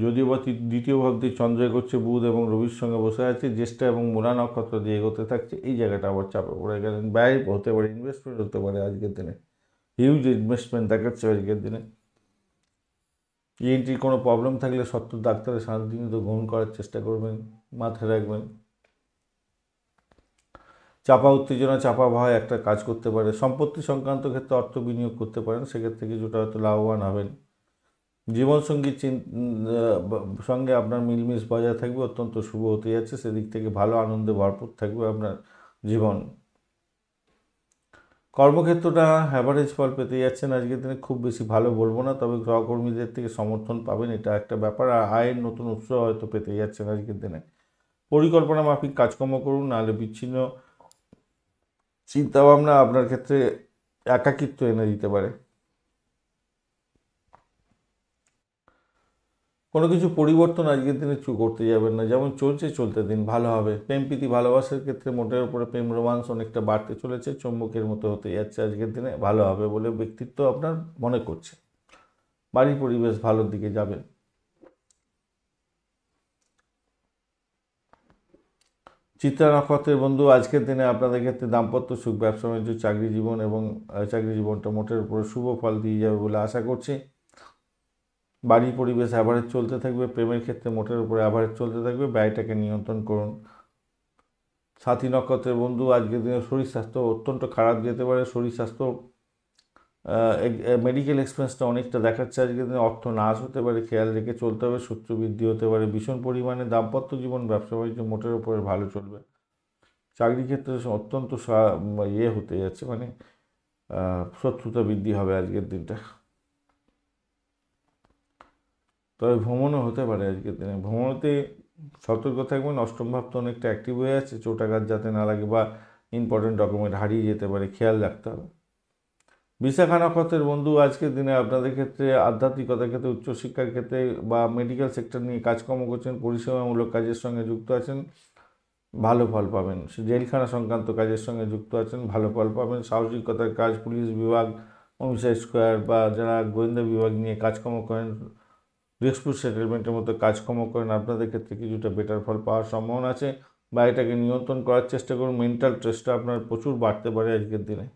যদিও বা দ্বিতীয় ভাব দিয়ে চন্দ্র এগোচ্ছে, বুধ এবং রবির সঙ্গে বসে আছে, জ্যেষ্ঠা এবং মূলা নক্ষত্র দিয়ে এগোতে থাকছে, এই জায়গাটা আবার চাপে পড়ে গেলেন। ব্যয় হতে পারে, ইনভেস্টমেন্ট হতে পারে আজকের দিনে, হিউজ ইনভেস্টমেন্ট দেখাচ্ছে আজকের দিনে। ইএনটির কোনো প্রবলেম থাকলে সত্তর ডাক্তারের সান্নিধ্য গ্রহণ করার চেষ্টা করবেন, মাথায় রাখবেন। চাপা উত্তেজনা, চাপা ভয় একটা কাজ করতে পারে। সম্পত্তি সংক্রান্ত ক্ষেত্রে অর্থ বিনিয়োগ করতে পারেন, সেক্ষেত্রে কিছুটা হয়তো লাভবান হবেন। জীবনসঙ্গীর সঙ্গে আপনার মিলমিশ বজায় থাকবে, অত্যন্ত শুভ হতে যাচ্ছে, সেদিক থেকে ভালো আনন্দে ভরপুর থাকবে আপনার জীবন। কর্মক্ষেত্রটা অ্যাভারেজ ফল পেতে যাচ্ছেন আজকের দিনে, খুব বেশি ভালো বলবো না, তবে সহকর্মীদের থেকে সমর্থন পাবেন, এটা একটা ব্যাপার। আর আয়ের নতুন উৎস হয়তো পেতে যাচ্ছেন আজকের দিনে। পরিকল্পনা মাফিক কাজকর্ম করুন, নাহলে বিচ্ছিন্ন চিন্তাভাবনা আপনার ক্ষেত্রে একাকিত্ব এনে দিতে পারে। কোনো কিছু পরিবর্তন আজকের দিনে করতে যাবেন না, যেমন চলছে চলতে দিন, ভালো হবে। প্রেম প্রীতি ভালোবাসার ক্ষেত্রে মোটের উপরে প্রেম রোমান্স অনেকটা বাড়তে চলেছে, চুম্বকের মতো হতে যাচ্ছে আজকের দিনে, ভালো হবে বলে ব্যক্তিত্ব আপনার মনে করছে। বাড়ির পরিবেশ ভালোর দিকে যাবে। চিত্রা নক্ষত্রের বন্ধু, আজকের দিনে আপনাদের ক্ষেত্রে দাম্পত্য সুখ, ব্যবসা বাণিজ্য, চাকরি জীবন এবং চাকরি জীবনটা মোটের উপরে শুভ ফল দিয়ে যাবে বলে আশা করছি। বাড়ির পরিবেশ অ্যাভারেজ চলতে থাকবে, প্রেমের ক্ষেত্রে মোটের উপরে অ্যাভারেজ চলতে থাকবে, ব্যয়টাকে নিয়ন্ত্রণ করুন। সাথী নক্ষত্রের বন্ধু, আজকের দিনে শরীর স্বাস্থ্য অত্যন্ত খারাপ যেতে পারে। শরীর স্বাস্থ্য মেডিকেল এক্সপেন্সটা অনেকটা দেখাচ্ছে আজকের দিনে, অর্থ নাশ হতে পারে, খেয়াল রেখে চলতে হবে। শত্রু বৃদ্ধি হতে পারে ভীষণ পরিমাণে। দাম্পত্য জীবন, ব্যবসা বাণিজ্য মোটের উপরে ভালো চলবে। চাকরি ক্ষেত্রে অত্যন্ত হতে যাচ্ছে, মানে শত্রুতা বৃদ্ধি হবে আজকের দিনটা। তবে ভ্রমণও হতে পারে আজকের দিনে, ভ্রমণতে সতর্ক থাকবেন। অষ্টম ভাব তো অনেকটা অ্যাক্টিভ হয়ে আছে, চোটাঘাত যাতে না লাগে বা ইম্পর্টেন্ট ডকুমেন্ট হারিয়ে যেতে পারে, খেয়াল রাখতে হবে। বিশাখা নক্ষত্রের বন্ধু, আজকের দিনে আপনাদের ক্ষেত্রে আধ্যাত্মিকতার ক্ষেত্রে, উচ্চশিক্ষার ক্ষেত্রে বা মেডিকেল সেক্টর নিয়ে কাজকর্ম করছেন, পরিষেবামূলক কাজের সঙ্গে যুক্ত আছেন, ভালো ফল পাবেন। জেলখানা সংক্রান্ত কাজের সঙ্গে যুক্ত আছেন, ভালো ফল পাবেন। সাহসিকতার কাজ, পুলিশ বিভাগ, হোমসাইড স্কোয়ার বা যারা গোয়েন্দা বিভাগ নিয়ে কাজকর্ম করেন, ডিসপুট সেটেলমেন্টের মতো কাজকর্ম করেন, আপনাদের ক্ষেত্রে কিছুটা বেটার ফল পাওয়ার সম্ভাবনা আছে। বা এটাকে নিয়ন্ত্রণ করার চেষ্টা করুন, মেন্টাল স্ট্রেসটা আপনার প্রচুর বাড়তে পারে আজকের দিনে।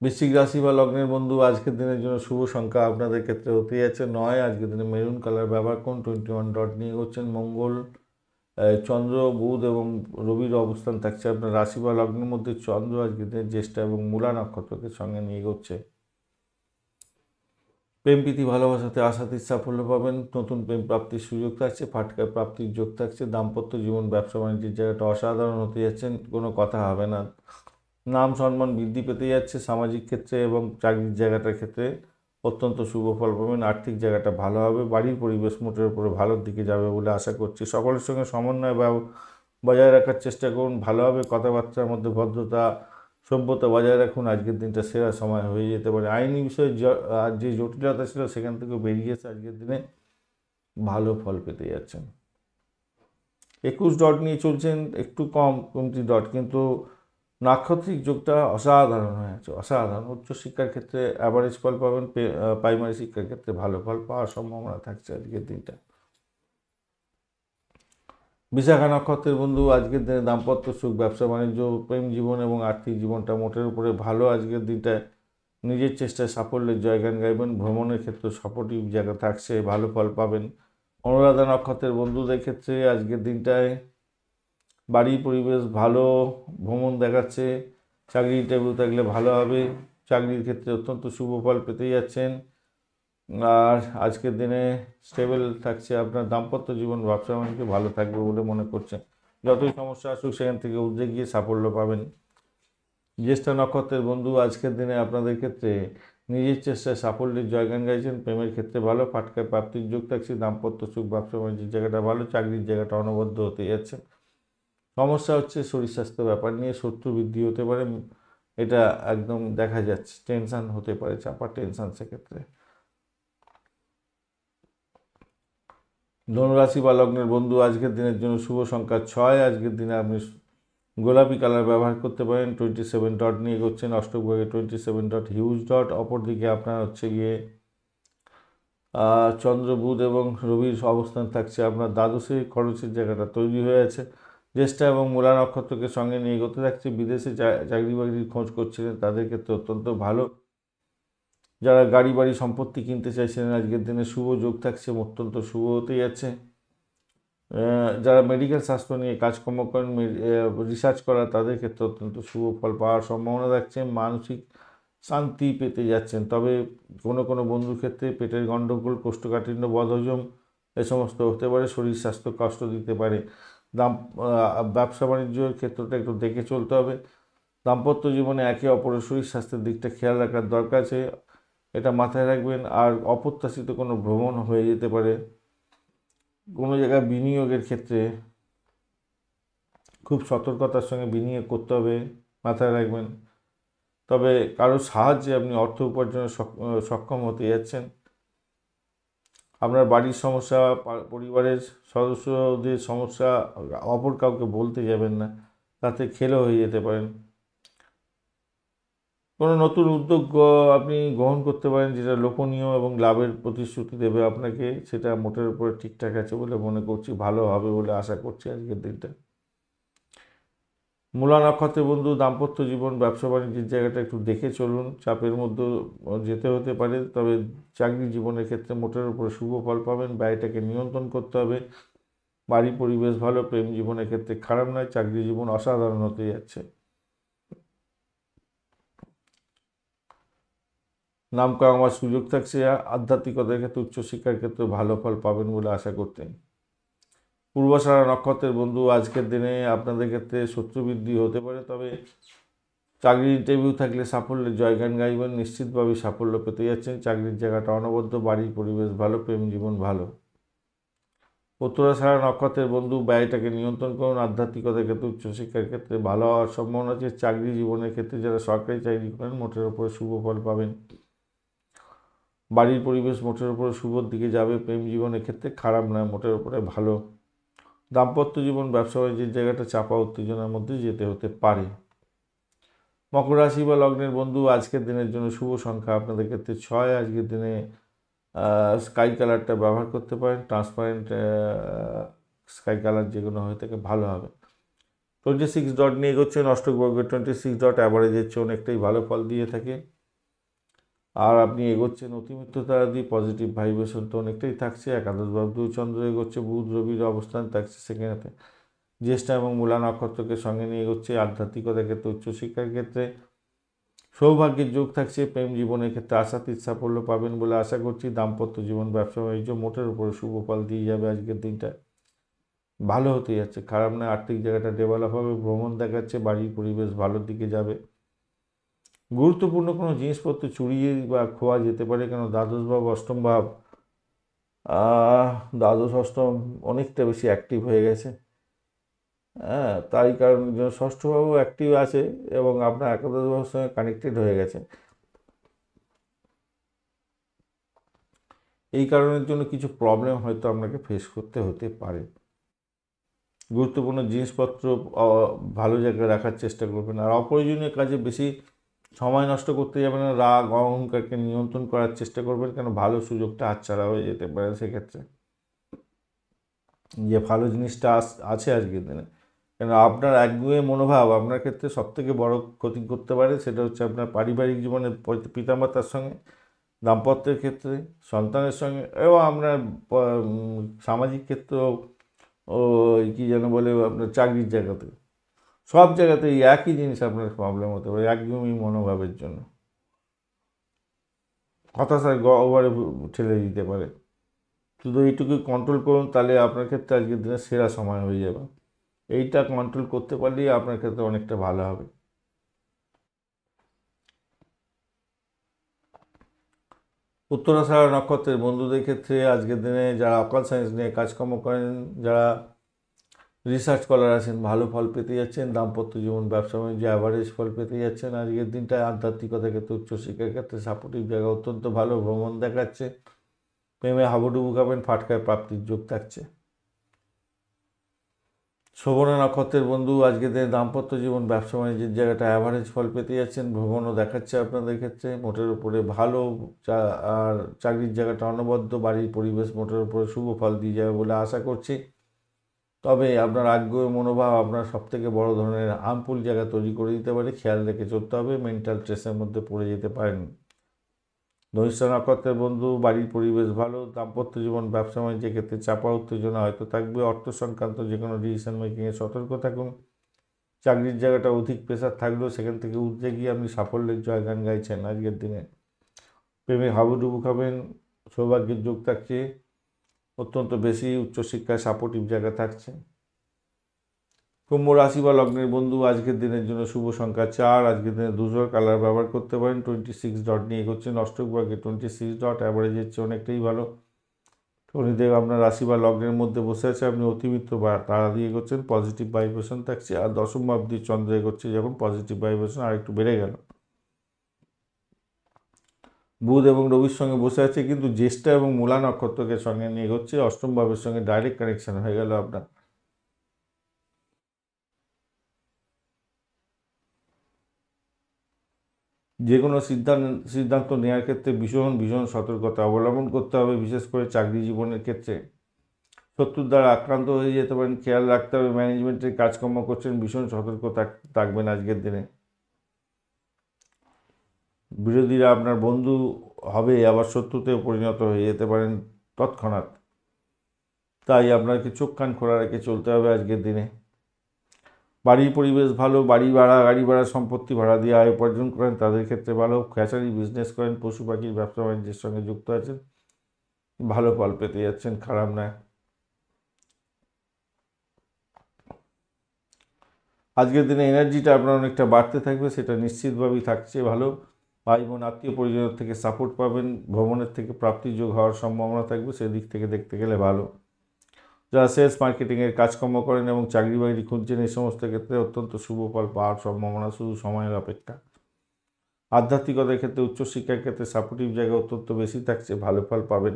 বৃশ্চিক রাশি বা লগ্নের বন্ধু, আজকের দিনের জন্য শুভ সংখ্যা আপনাদের ক্ষেত্রে হতে যাচ্ছে 9। আজকের দিনে মেরুন কালার ব্যবহার করুন। 21 ডট নিয়ে এগোচ্ছেন। মঙ্গল, চন্দ্র, বুধ এবং রবির অবস্থান থাকছে আপনার রাশি বা লগ্নের মধ্যে। চন্দ্র আজকের দিনে জ্যেষ্ঠা এবং মূলা নক্ষত্রকে সঙ্গে নিয়ে এগোচ্ছে। প্রেম প্রীতি ভালোবাসাতে আশাতীত সাফল্য পাবেন, নতুন প্রেম প্রাপ্তির সুযোগ থাকছে, ফাটকা প্রাপ্তির যোগ থাকছে। দাম্পত্য জীবন, ব্যবসা বাণিজ্যের জায়গাটা অসাধারণ হতে যাচ্ছেন, কোনো কথা হবে না। নাম সম্মান বৃদ্ধি পেতে যাচ্ছে সামাজিক ক্ষেত্রে এবং চাকরির জায়গাটার ক্ষেত্রে অত্যন্ত শুভ ফল পাবেন। আর্থিক জায়গাটা ভালো হবে। বাড়ির পরিবেশ মোটের উপরে ভালোর দিকে যাবে বলে আশা করছি। সকলের সঙ্গে সমন্বয় বজায় রাখার চেষ্টা করুন, ভালো হবে। কথাবার্তার মধ্যে ভদ্রতা, সভ্যতা বজায় রাখুন। আজকের দিনটা সেরা সময় হয়ে যেতে পারে। আইনি বিষয়ে যে জটিলতা ছিল সেখান থেকে বেরিয়ে এসে আজকের দিনে ভালো ফল পেতে যাচ্ছেন। 21 ডট নিয়ে চলছেন, একটু কমতি ডট, কিন্তু নাক্ষত্রিক যোগটা অসাধারণ হয়ে আছে, অসাধারণ। উচ্চশিক্ষার ক্ষেত্রে অ্যাভারেজ ফল পাবেন, প্রাইমারি শিক্ষার ক্ষেত্রে ভালো ফল পাওয়ার সম্ভাবনা থাকছে আজকের দিনটা। বিশাখা নক্ষত্রের বন্ধু, আজকের দিনে দাম্পত্য সুখ, ব্যবসা বাণিজ্য, প্রেম জীবন এবং আর্থিক জীবনটা মোটের উপরে ভালো আজকের দিনটায়। নিজের চেষ্টায় সাফল্যের জয়গান গাইবেন। ভ্রমণের ক্ষেত্রে সাপোর্টিভ জায়গা থাকছে, ভালো ফল পাবেন। অনুরাধা নক্ষত্রের বন্ধুদের ক্ষেত্রে আজকের দিনটায় বাড়ির পরিবেশ ভালো, ভ্রমণ দেখাচ্ছে। চাকরি ইন্টারভিউ থাকলে ভালো হবে, চাকরির ক্ষেত্রে অত্যন্ত শুভ ফল পেতে যাচ্ছেন। আর আজকের দিনে স্টেবল থাকছে আপনার দাম্পত্য জীবন, ব্যবসা বাণিজ্য ভালো থাকবে বলে মনে করছেন। যতই সমস্যা আসুক সেখান থেকে উদ্রে গিয়ে সাফল্য পাবেন। জ্যেষ্ঠা নক্ষত্রের বন্ধু আজকের দিনে আপনাদের ক্ষেত্রে নিজের চেষ্টায় সাফল্যের জয়গান গাইছেন। প্রেমের ক্ষেত্রে ভালো, ফাটকায় প্রাপ্তির যোগ থাকছে। দাম্পত্য সুখ, ব্যবসা বাণিজ্যের জায়গাটা ভালো, চাকরির জায়গাটা অনবদ্য হতে যাচ্ছে। সমস্যা হচ্ছে শরীর স্বাস্থ্য ব্যাপার নিয়ে শত্রু বৃদ্ধি হতে পারে, এটা একদম দেখা যাচ্ছে। টেনশন হতে পারে, চাপা টেনশন সেক্ষেত্রে। ধনুরাশি বা লগ্নের বন্ধু আজকের দিনের জন্য শুভ সংখ্যা 6। আজকের দিনে আপনি গোলাপি কালার ব্যবহার করতে পারেন। 27 ডট নিয়ে এগোচ্ছেন, অষ্টক ভাগে 27 ডট হিউজ ডট। অপরদিকে আপনার হচ্ছে গিয়ে চন্দ্র, বুধ এবং রবির অবস্থান থাকছে আপনার দ্বাদশে। খরচের জায়গাটা তৈরি হয়ে আছে। জ্যেষ্ঠা এবং মূলা নক্ষত্রকে সঙ্গে নিয়ে এগোতে থাকছে। বিদেশে চাকরি বাকরির খোঁজ করছিলেন তাদের ক্ষেত্রে অত্যন্ত ভালো। যারা গাড়ি বাড়ি সম্পত্তি কিনতে চাইছিলেন আজকের দিনে শুভ যোগ থাকছে, অত্যন্ত শুভ হতে যাচ্ছে। যারা মেডিকেল স্বাস্থ্য নিয়ে কাজকর্ম করেন, রিসার্চ করা, তাদের ক্ষেত্রে অত্যন্ত শুভ ফল পাওয়ার সম্ভাবনা থাকছে। মানসিক শান্তি পেতে যাচ্ছেন। তবে কোনো কোনো বন্ধুর ক্ষেত্রে পেটের গণ্ডগোল, কোষ্ঠকাঠিন্য, বদহজম এ সমস্ত হতে পারে। শরীর স্বাস্থ্য কষ্ট দিতে পারে। ব্যবসা বাণিজ্যের ক্ষেত্রটা একটু দেখে চলতে হবে। দাম্পত্য জীবনে একে অপরের শরীর স্বাস্থ্যের দিকটা খেয়াল রাখার দরকার আছে, এটা মাথায় রাখবেন। আর অপ্রত্যাশিত কোনো ভ্রমণ হয়ে যেতে পারে। কোনো জায়গায় বিনিয়োগের ক্ষেত্রে খুব সতর্কতার সঙ্গে বিনিয়োগ করতে হবে, মাথায় রাখবেন। তবে কারো সাহায্যে আপনি অর্থ উপার্জনে সক্ষম হতে যাচ্ছেন। আপনার বাড়ির সমস্যা, পরিবারের সদস্যদের সমস্যা অপর কাউকে বলতে যাবেন না, তাতে খেলো হয়ে যেতে পারেন। কোনো নতুন উদ্যোগ আপনি গ্রহণ করতে পারেন যেটা লোভনীয় এবং লাভের প্রতিশ্রুতি দেবে আপনাকে, সেটা মোটের উপরে ঠিকঠাক আছে বলে মনে করছি, ভালো হবে বলে আশা করছি আজকের দিনটা। মূলা নক্ষত্রের বন্ধু দাম্পত্য জীবন, ব্যবসা বাণিজ্যের জায়গাটা একটু দেখে চলুন, চাপের মধ্যে যেতে হতে পারে। তবে চাকরি জীবনের ক্ষেত্রে মোটের উপরে শুভ ফল পাবেন। ব্যয়টাকে নিয়ন্ত্রণ করতে হবে। বাড়ি পরিবেশ ভালো, প্রেম জীবনের ক্ষেত্রে খারাপ নয়, চাকরি জীবন অসাধারণ হতে যাচ্ছে। নাম কামাবার সুযোগ থাকছে। আধ্যাত্মিকতার ক্ষেত্রে, উচ্চশিক্ষার ক্ষেত্রে ভালো ফল পাবেন বলে আশা করতেন। পূর্বাষাঢ়া নক্ষত্রের বন্ধু আজকের দিনে আপনাদের ক্ষেত্রে শত্রু বৃদ্ধি হতে পারে। তবে চাকরির ইন্টারভিউ থাকলে সাফল্যের জয়গান গাইবেন, নিশ্চিতভাবে সাফল্য পেতে যাচ্ছেন। চাকরির জায়গাটা অনবদ্য, বাড়ির পরিবেশ ভালো, প্রেম জীবন ভালো। উত্তরাষাঢ়া নক্ষত্রের বন্ধু ব্যয়টাকে নিয়ন্ত্রণ করুন। আধ্যাত্মিকতার ক্ষেত্রে, উচ্চশিক্ষার ক্ষেত্রে ভালো হওয়ার সম্ভাবনা আছে। চাকরি জীবনের ক্ষেত্রে যারা সরকারি চাকরি করেন মোটের উপরে শুভ ফল পাবেন। বাড়ির পরিবেশ মোটের উপরে শুভর দিকে যাবে। প্রেম জীবনের ক্ষেত্রে খারাপ নয়, মোটের উপরে ভালো। দাম্পত্য জীবন, ব্যবসা বাণিজ্যের জায়গাটা চাপা উত্তেজনার মধ্যে যেতে হতে পারে। মকর রাশি বা লগ্নের বন্ধু আজকের দিনের জন্য শুভ সংখ্যা আপনাদের ক্ষেত্রে 6। আজকের দিনে স্কাই কালারটা ব্যবহার করতে পারেন। ট্রান্সপারেন্ট স্কাই কালার যে কোনো হয়ে থাকে ভালো হবে। 26 ডট নিয়ে এগোচ্ছেন, অষ্টক বর্গের 26 ডট অ্যাভারেজের চেয়ে অনেকটাই ভালো ফল দিয়ে থাকে। আর আপনি এগোচ্ছেন অতিমিত্রতা দিয়ে, পজিটিভ ভাইব্রেশন তো অনেকটাই থাকছে। একাদশ ভাব চন্দ্র এগোচ্ছে, বুধ রবির অবস্থান থাকছে সেখানেতে। জ্যেষ্ঠা এবং মূলা নক্ষত্রকে সঙ্গে নিয়ে এগোচ্ছে। আধ্যাত্মিকতার ক্ষেত্রে, উচ্চশিক্ষার ক্ষেত্রে সৌভাগ্যের যোগ থাকছে। প্রেম জীবনের ক্ষেত্রে আশাতীত সাফল্য পাবেন বলে আশা করছি। দাম্পত্য জীবন, ব্যবসা বাণিজ্য মোটের উপরে শুভ ফল দিয়ে যাবে আজকের দিনটা, ভালো হতে যাচ্ছে, খারাপ নয়। আর্থিক জায়গাটা ডেভেলপ হবে, ভ্রমণ দেখাচ্ছে, বাড়ির পরিবেশ ভালোর দিকে যাবে। গুরুত্বপূর্ণ কোনো জিনিসপত্র চুরিয়ে বা খোয়া যেতে পারে, কেন দ্বাদশ ভাব অষ্টম ভাব, দ্বাদশ অষ্টম অনেকটা বেশি অ্যাক্টিভ হয়ে গেছে। হ্যাঁ, তাই কারণ ষষ্ঠ ভাবও অ্যাক্টিভ আছে এবং আপনার একাদশ ভাবের সঙ্গে কানেক্টেড হয়ে গেছে। এই কারণের জন্য কিছু প্রবলেম হয়তো আপনাকে ফেস করতে হতে পারে। গুরুত্বপূর্ণ জিনিসপত্র ভালো জায়গায় রাখার চেষ্টা করবেন। আর অপ্রয়োজনীয় কাজে বেশি সময় নষ্ট করতে যাবেন না। রাগ অহংকারকে নিয়ন্ত্রণ করার চেষ্টা করবেন, কেন ভালো সুযোগটা হাতছাড়া হয়ে যেতে পারে সেক্ষেত্রে। যে ভালো জিনিসটা আছে আজকের দিনে, কেন আপনার একগুঁয়ে মনোভাব আপনার ক্ষেত্রে সবথেকে বড় ক্ষতি করতে পারে। সেটা হচ্ছে আপনার পারিবারিক জীবনে, পিতামাতার সঙ্গে, দাম্পত্যের ক্ষেত্রে, সন্তানের সঙ্গে এবং আপনার সামাজিক ক্ষেত্রেও, ও কী যেন বলে, আপনার চাকরির জায়গাতে, সব জায়গাতে এই একই জিনিস আপনার প্রবলেম হতে পারে একদমই মনোভাবের জন্য। হতাশার ওভারে ঠেলে দিতে পারে। শুধু এইটুকু কন্ট্রোল করুন, তাহলে আপনার ক্ষেত্রে আজকের দিনে সেরা সময় হয়ে যাবে। এইটা কন্ট্রোল করতে পারলেই আপনার ক্ষেত্রে অনেকটা ভালো হবে। উত্তরাষাঢ়া নক্ষত্রের বন্ধুদের ক্ষেত্রে আজকের দিনে যারা অকাল সায়েন্স নিয়ে কাজকর্ম করেন, যারা রিসার্চ স্কলার আছেন, ভালো ফল পেতে যাচ্ছেন। দাম্পত্য জীবন, ব্যবসা বাণিজ্য অ্যাভারেজ ফল পেতে যাচ্ছেন। আজকের দিনটায় আধ্যাত্মিকতার ক্ষেত্রে, উচ্চশিক্ষার ক্ষেত্রে সাপোর্টিভ জায়গা অত্যন্ত ভালো, ভ্রমণ দেখাচ্ছে। প্রেমে হাবুডুবু খাবেন, ফাটকায় প্রাপ্তির যোগ থাকছে। শোভনা নক্ষত্রের বন্ধু আজকের দিনে দাম্পত্য জীবন, ব্যবসা বাণিজ্যের জায়গাটা অ্যাভারেজ ফল পেতে যাচ্ছেন। ভ্রমণও দেখাচ্ছে আপনাদের ক্ষেত্রে, মোটের উপরে ভালো। আর চাকরির জায়গাটা অনবদ্য, বাড়ির পরিবেশ মোটের উপরে শুভ ফল দিয়ে যাবে বলে আশা করছি। তবে আপনার আগ্রহ মনোভাব আপনার সবথেকে বড় ধরনের আমপুল জায়গা তৈরি করে দিতে পারে, খেয়াল রেখে চলতে হবে, মেন্টাল স্ট্রেসের মধ্যে পড়ে যেতে পারেন। ধনিষ্ঠা নক্ষত্রের বন্ধু বাড়ির পরিবেশ ভালো, দাম্পত্য জীবন, ব্যবসা বাণিজ্যের ক্ষেত্রে চাপা উত্তেজনা হয়তো থাকবে। অর্থ সংক্রান্ত যে কোনো ডিসিশন মেকিংয়ে সতর্ক থাকুন। চাকরির জায়গাটা অধিক প্রেশার থাকলেও সেখান থেকে উঠতে গিয়ে আপনি সাফল্যের জয়গান গাইছেন আজকের দিনে। প্রেমে হাবুডুবু খাবেন, সৌভাগ্যের যোগ থাকছে অত্যন্ত বেশি, উচ্চশিক্ষায় সাপোর্টিভ জায়গা থাকছে। কুম্ভ রাশি বা লগ্নের বন্ধু আজকের দিনের জন্য শুভ সংখ্যা 4। আজকের দিনে ধূসর কালার ব্যবহার করতে পারেন। 26 ডট নিয়ে এগোচ্ছেন, অষ্টক ভাগ্যে 26 ডট, অ্যাভারেজের চেয়ে অনেকটাই ভালো। শনিদেব আপনার রাশি বা লগ্নের মধ্যে বসে আছে, আপনি অতিমিত্র বা তারা দিয়ে এগোচ্ছেন, পজিটিভ ভাইব্রেশন থাকছে। আর দশম ভাবটি চন্দ্র এগোচ্ছে যখন, পজিটিভ ভাইব্রেশন আর একটু বেড়ে গেল। বুধ এবং রবির সঙ্গে বসে আছে, কিন্তু জ্যেষ্ঠা এবং মূলা নক্ষত্রকে সঙ্গে নিয়ে এগোচ্ছে, অষ্টম ভাবের সঙ্গে ডাইরেক্ট কানেকশন হয়ে গেল আপনার। যে কোনো সিদ্ধান্ত নেওয়ার ক্ষেত্রে ভীষণ ভীষণ সতর্কতা অবলম্বন করতে হবে, বিশেষ করে চাকরি জীবনের ক্ষেত্রে। শত্রুর দ্বারা আক্রান্ত হয়ে যেতে পারেন, খেয়াল রাখতে হবে। ম্যানেজমেন্টের কাজকর্ম করছেন, ভীষণ সতর্ক থাকবেন আজকের দিনে। বিরোধীরা আপনার বন্ধু হবে, আবার শত্রুতেও পরিণত হয়ে যেতে পারেন তৎক্ষণাৎ। তাই আপনাকে চোখ কান খোলা রেখে চলতে হবে আজকের দিনে। বাড়ির পরিবেশ ভালো, বাড়ি ভাড়া, গাড়ি ভাড়া, সম্পত্তি ভাড়া দিয়ে আয় উপার্জন করেন তাদের ক্ষেত্রে ভালো। খেসারি বিজনেস করেন, পশু পাখির ব্যবসা বাণিজ্যের সঙ্গে যুক্ত আছেন, ভালো ফল পেতে যাচ্ছেন, খারাপ নয়। আজকের দিনে এনার্জিটা আপনার অনেকটা বাড়তে থাকবে, সেটা নিশ্চিতভাবেই থাকছে ভালো। ভাই বোন আত্মীয় পরিজনের থেকে সাপোর্ট পাবেন, ভ্রমণের থেকে প্রাপ্তিযোগ হওয়ার সম্ভাবনা থাকবে, সেদিক থেকে দেখতে গেলে ভালো। যারা সেলস মার্কেটিংয়ের কাজকর্ম করেন এবং চাকরি বাকরি খুঁজছেন, এই সমস্ত ক্ষেত্রে অত্যন্ত শুভ ফল পাওয়ার সম্ভাবনা, শুধু সময়ের অপেক্ষা। আধ্যাত্মিকতার ক্ষেত্রে, উচ্চশিক্ষার ক্ষেত্রে সাপোর্টিভ জায়গা অত্যন্ত বেশি থাকছে, ভালো ফল পাবেন।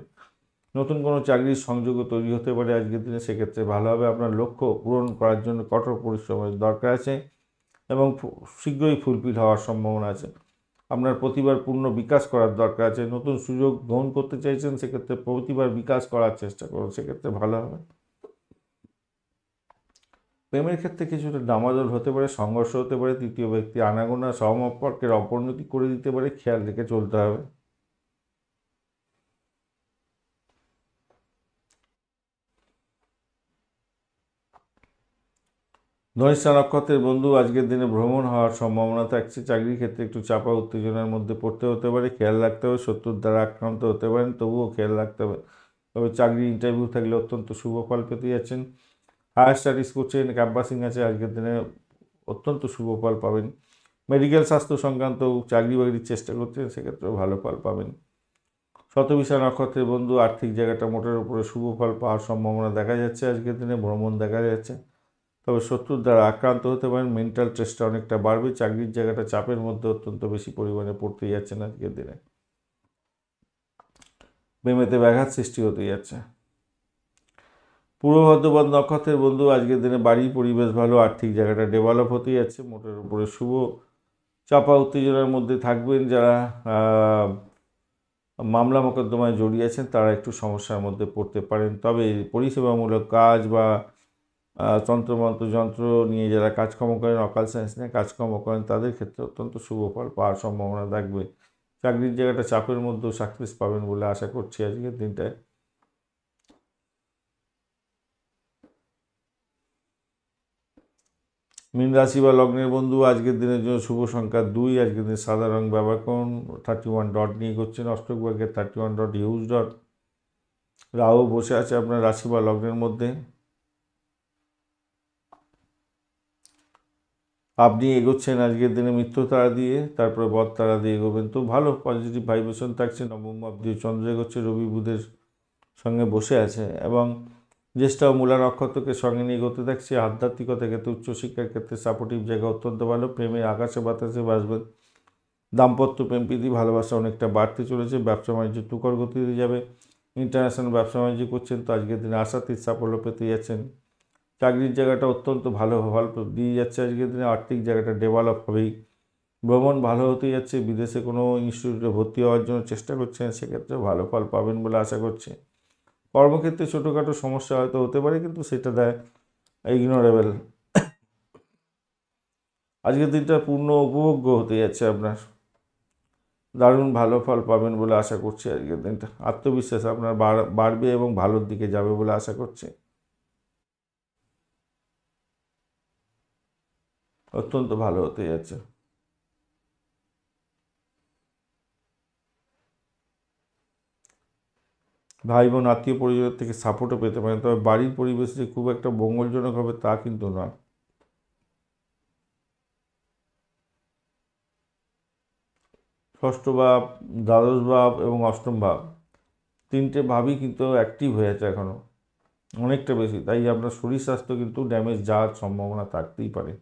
নতুন কোনো চাকরির সংযোগও তৈরি হতে পারে আজকের দিনে, সেক্ষেত্রে ভালো হবে। আপনার লক্ষ্য পূরণ করার জন্য কঠোর পরিশ্রমের দরকার আছে এবং শীঘ্রই ফুলফিল হওয়ার সম্ভাবনা আছে। আপনার প্রতিভার পূর্ণ বিকাশ করার দরকার আছে। নতুন সুযোগ গ্রহণ করতে চাইছেন, সেক্ষেত্রে প্রতিভার বিকাশ করার চেষ্টা করুন, সেক্ষেত্রে ভালো হবে। প্রেমের ক্ষেত্রে কিছুটা ডামাডোল হতে পারে, সংঘর্ষ হতে পারে, তৃতীয় ব্যক্তি আনাগোনা সহমম্পর্কের অবনতি করে দিতে পারে, খেয়াল রেখে চলতে হবে। ধনিষ্ঠা নক্ষত্রের বন্ধু আজকের দিনে ভ্রমণ হওয়ার সম্ভাবনা থাকছে। চাকরির ক্ষেত্রে একটু চাপা উত্তেজনার মধ্যে পড়তে হতে পারে, খেয়াল রাখতে হবে। শত্রুর দ্বারা আক্রান্ত হতে পারেন, তবুও খেয়াল রাখতে হবে। তবে চাকরি ইন্টারভিউ থাকলে অত্যন্ত শুভ ফল পেতে যাচ্ছেন। হায়ার স্টাডিজ করছেন, ক্যাম্পাসিং আছে, আজকের দিনে অত্যন্ত শুভ ফল পাবেন। মেডিকেল স্বাস্থ্য সংক্রান্ত চাকরি বাকরির চেষ্টা করছেন, সেক্ষেত্রেও ভালো ফল পাবেন। শতবিশা নক্ষত্রের বন্ধু আর্থিক জায়গাটা মোটের উপরে শুভ ফল পাওয়ার সম্ভাবনা দেখা যাচ্ছে আজকের দিনে, ভ্রমণ দেখা যাচ্ছে। তবে শত্রুর দ্বারা আক্রান্ত হতে পারেন, মেন্টাল স্ট্রেসটা অনেকটা বাড়বে। চাকরির জায়গাটা চাপের মধ্যে অত্যন্ত বেশি পরিমাণে পড়তে যাচ্ছেন আজকের দিনে। প্রেমেতে ব্যাঘাত সৃষ্টি হতে যাচ্ছে। পূর্ব বর্ধমান নক্ষত্রের বন্ধু আজকের দিনে বাড়ির পরিবেশ ভালো, আর্থিক জায়গাটা ডেভেলপ হতে যাচ্ছে, মোটের উপরে শুভ। চাপা উত্তেজনার মধ্যে থাকবেন যারা মামলা মোকদ্দমায় জড়িয়ে আছেন, তারা একটু সমস্যার মধ্যে পড়তে পারেন। তবে পরিষেবামূলক কাজ বা তন্ত্রমন্ত্র যন্ত্র নিয়ে যারা কাজকর্ম করেন, অকাল সায়েন্স নিয়ে কাজকর্ম করেন, তাদের ক্ষেত্রে অত্যন্ত শুভ ফল পাওয়ার সম্ভাবনা থাকবে। চাকরির জায়গাটা চাপের মধ্যেও সাকসেস পাবেন বলে আশা করছি আজকের দিনটায়। মীন রাশি বা লগ্নের বন্ধু আজকের দিনের জন্য শুভ সংখ্যা 2। আজকের দিনে সাদা রং ব্যবহার করুন। 31 ডট নিয়ে করছেন, অষ্টক ভাগ্যের 31 ডট, হিউজ ডট। রাহু বসে আছে আপনার রাশি বা লগ্নের মধ্যে। আপনি এগোচ্ছেন আজকের দিনে মিত্র তারা দিয়ে, তারপরে বদ তারা দিয়ে এগোবেন, তো ভালো পজিটিভ ভাইব্রেশন থাকছে। নবম ভাব দিয়ে চন্দ্র এগোচ্ছে, রবি বুধের সঙ্গে বসে আছে এবং জ্যেষ্ঠা ও মূলা নক্ষত্রকে সঙ্গে নিয়ে এগোতে থাকছে। আধ্যাত্মিকতার ক্ষেত্রে, উচ্চশিক্ষার ক্ষেত্রে সাপোর্টিভ জায়গা অত্যন্ত ভালো। প্রেমে আকাশে বাতাসে বাসবেন, দাম্পত্য প্রেম প্রীতি ভালোবাসা অনেকটা বাড়তে চলেছে। ব্যবসা বাণিজ্য তুখর গতিতে যাবে। ইন্টারন্যাশনাল ব্যবসা বাণিজ্য করছেন তো আজকের দিনে আশাতীত সাফল্য পেতে যাচ্ছেন। চাকরির জায়গাটা অত্যন্ত ভালো ফল দিয়ে যাচ্ছে আজকের দিনে। আর্থিক জায়গাটা ডেভেলপ হবেই। ভ্রমণ ভালো হতে যাচ্ছে। বিদেশে কোনো ইনস্টিটিউটে ভর্তি হওয়ার জন্য চেষ্টা করছেন, সেক্ষেত্রে ভালো ফল পাবেন বলে আশা করছি। কর্মক্ষেত্রে ছোটোখাটো সমস্যা হয়তো হতে পারে, কিন্তু সেটা দেয় ইগনোরেবল। আজকের দিনটা পূর্ণ উপভোগ্য হতে যাচ্ছে আপনার। দারুণ ভালো ফল পাবেন বলে আশা করছি আজকের দিনটা। আত্মবিশ্বাস আপনার বাড়বে এবং ভালোর দিকে যাবে বলে আশা করছি। অত্যন্ত ভালো হতে যাচ্ছে। ভাই বোন আত্মীয় পরিজনের থেকে সাপোর্টও পেতে পারেন, তবে বাড়ির পরিবেশ যে খুব একটা মঙ্গলজনক হবে তা কিন্তু নয়। ষষ্ঠ ভাব, দ্বাদশ ভাব এবং অষ্টম ভাব, তিনটে ভাবই কিন্তু অ্যাক্টিভ হয়ে আছে এখনও অনেকটা বেশি। তাই আপনার শরীর স্বাস্থ্য কিন্তু ড্যামেজ যাওয়ার সম্ভাবনা থাকতেই পারে।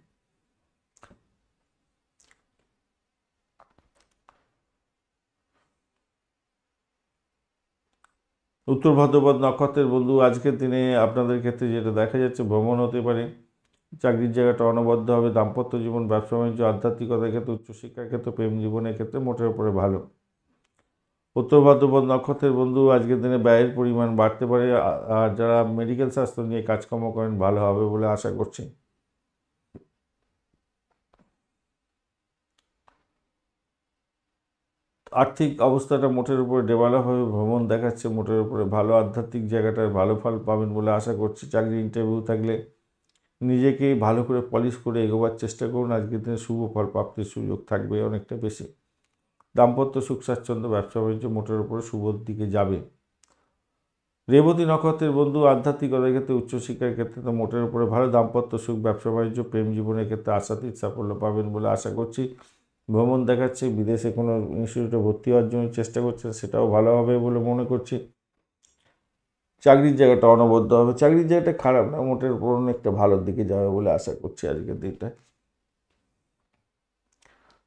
উত্তর ভাদ্রপদ নক্ষত্রের বন্ধু, আজকের দিনে আপনাদের ক্ষেত্রে যেটা দেখা যাচ্ছে, ভ্রমণ হতে পারে। চাকরির জায়গাটা অনবদ্য হবে। দাম্পত্য জীবন, ব্যবসা বাণিজ্য, আধ্যাত্মিকতার ক্ষেত্রে, উচ্চশিক্ষার ক্ষেত্রে, প্রেম জীবনের ক্ষেত্রে মোটের উপরে ভালো। উত্তর ভাদ্রপদ নক্ষত্রের বন্ধু, আজকের দিনে ব্যয়ের পরিমাণ বাড়তে পারে। আর যারা মেডিকেল স্বাস্থ্য নিয়ে কাজকর্ম করেন ভালো হবে বলে আশা করছি। আর্থিক অবস্থাটা মোটের উপরে ডেভেলপ হবে। ভ্রমণ দেখাচ্ছে মোটের উপরে ভালো। আধ্যাত্মিক জায়গাটায় ভালো ফল পাবেন বলে আশা করছি। চাকরি ইন্টারভিউ থাকলে নিজেকে ভালো করে পলিশ করে এগোবার চেষ্টা করুন। আজকের দিনে শুভ ফল প্রাপ্তির সুযোগ থাকবে অনেকটা বেশি। দাম্পত্য সুখ স্বাচ্ছন্দ্য, ব্যবসা বাণিজ্য মোটের উপরে শুভর দিকে যাবে। রেবতী নক্ষত্রের বন্ধু, আধ্যাত্মিকতার ক্ষেত্রে, উচ্চশিক্ষার ক্ষেত্রে তো মোটের উপরে ভালো। দাম্পত্য সুখ, ব্যবসা বাণিজ্য, প্রেম জীবনের ক্ষেত্রে আশাতীত সাফল্য পাবেন বলে আশা করছি। ভ্রমণ দেখাচ্ছে, বিদেশে কোনো ইনস্টিটিউটে ভর্তি হওয়ার জন্য চেষ্টা করছেন, সেটাও ভালো হবে বলে মনে করছি। চাকরির জায়গাটা অনবদ্য হবে। চাকরির জায়গাটা খারাপ না, মোটের উপর অনেকটা ভালোর দিকে যাবে বলে আশা করছি আজকের দিনটা।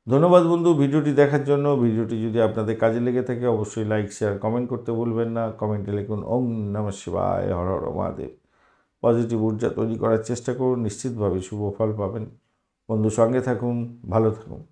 ধন্যবাদ বন্ধু ভিডিওটি দেখার জন্য। ভিডিওটি যদি আপনাদের কাজে লেগে থাকে অবশ্যই লাইক শেয়ার কমেন্ট করতে ভুলবেন না। কমেন্টে লিখুন ওম নমঃ শিবায়, হর হর মহাদেব। পজিটিভ ঊর্জা তৈরি করার চেষ্টা করুন, নিশ্চিতভাবে শুভ ফল পাবেন। বন্ধু সঙ্গে থাকুন, ভালো থাকুন।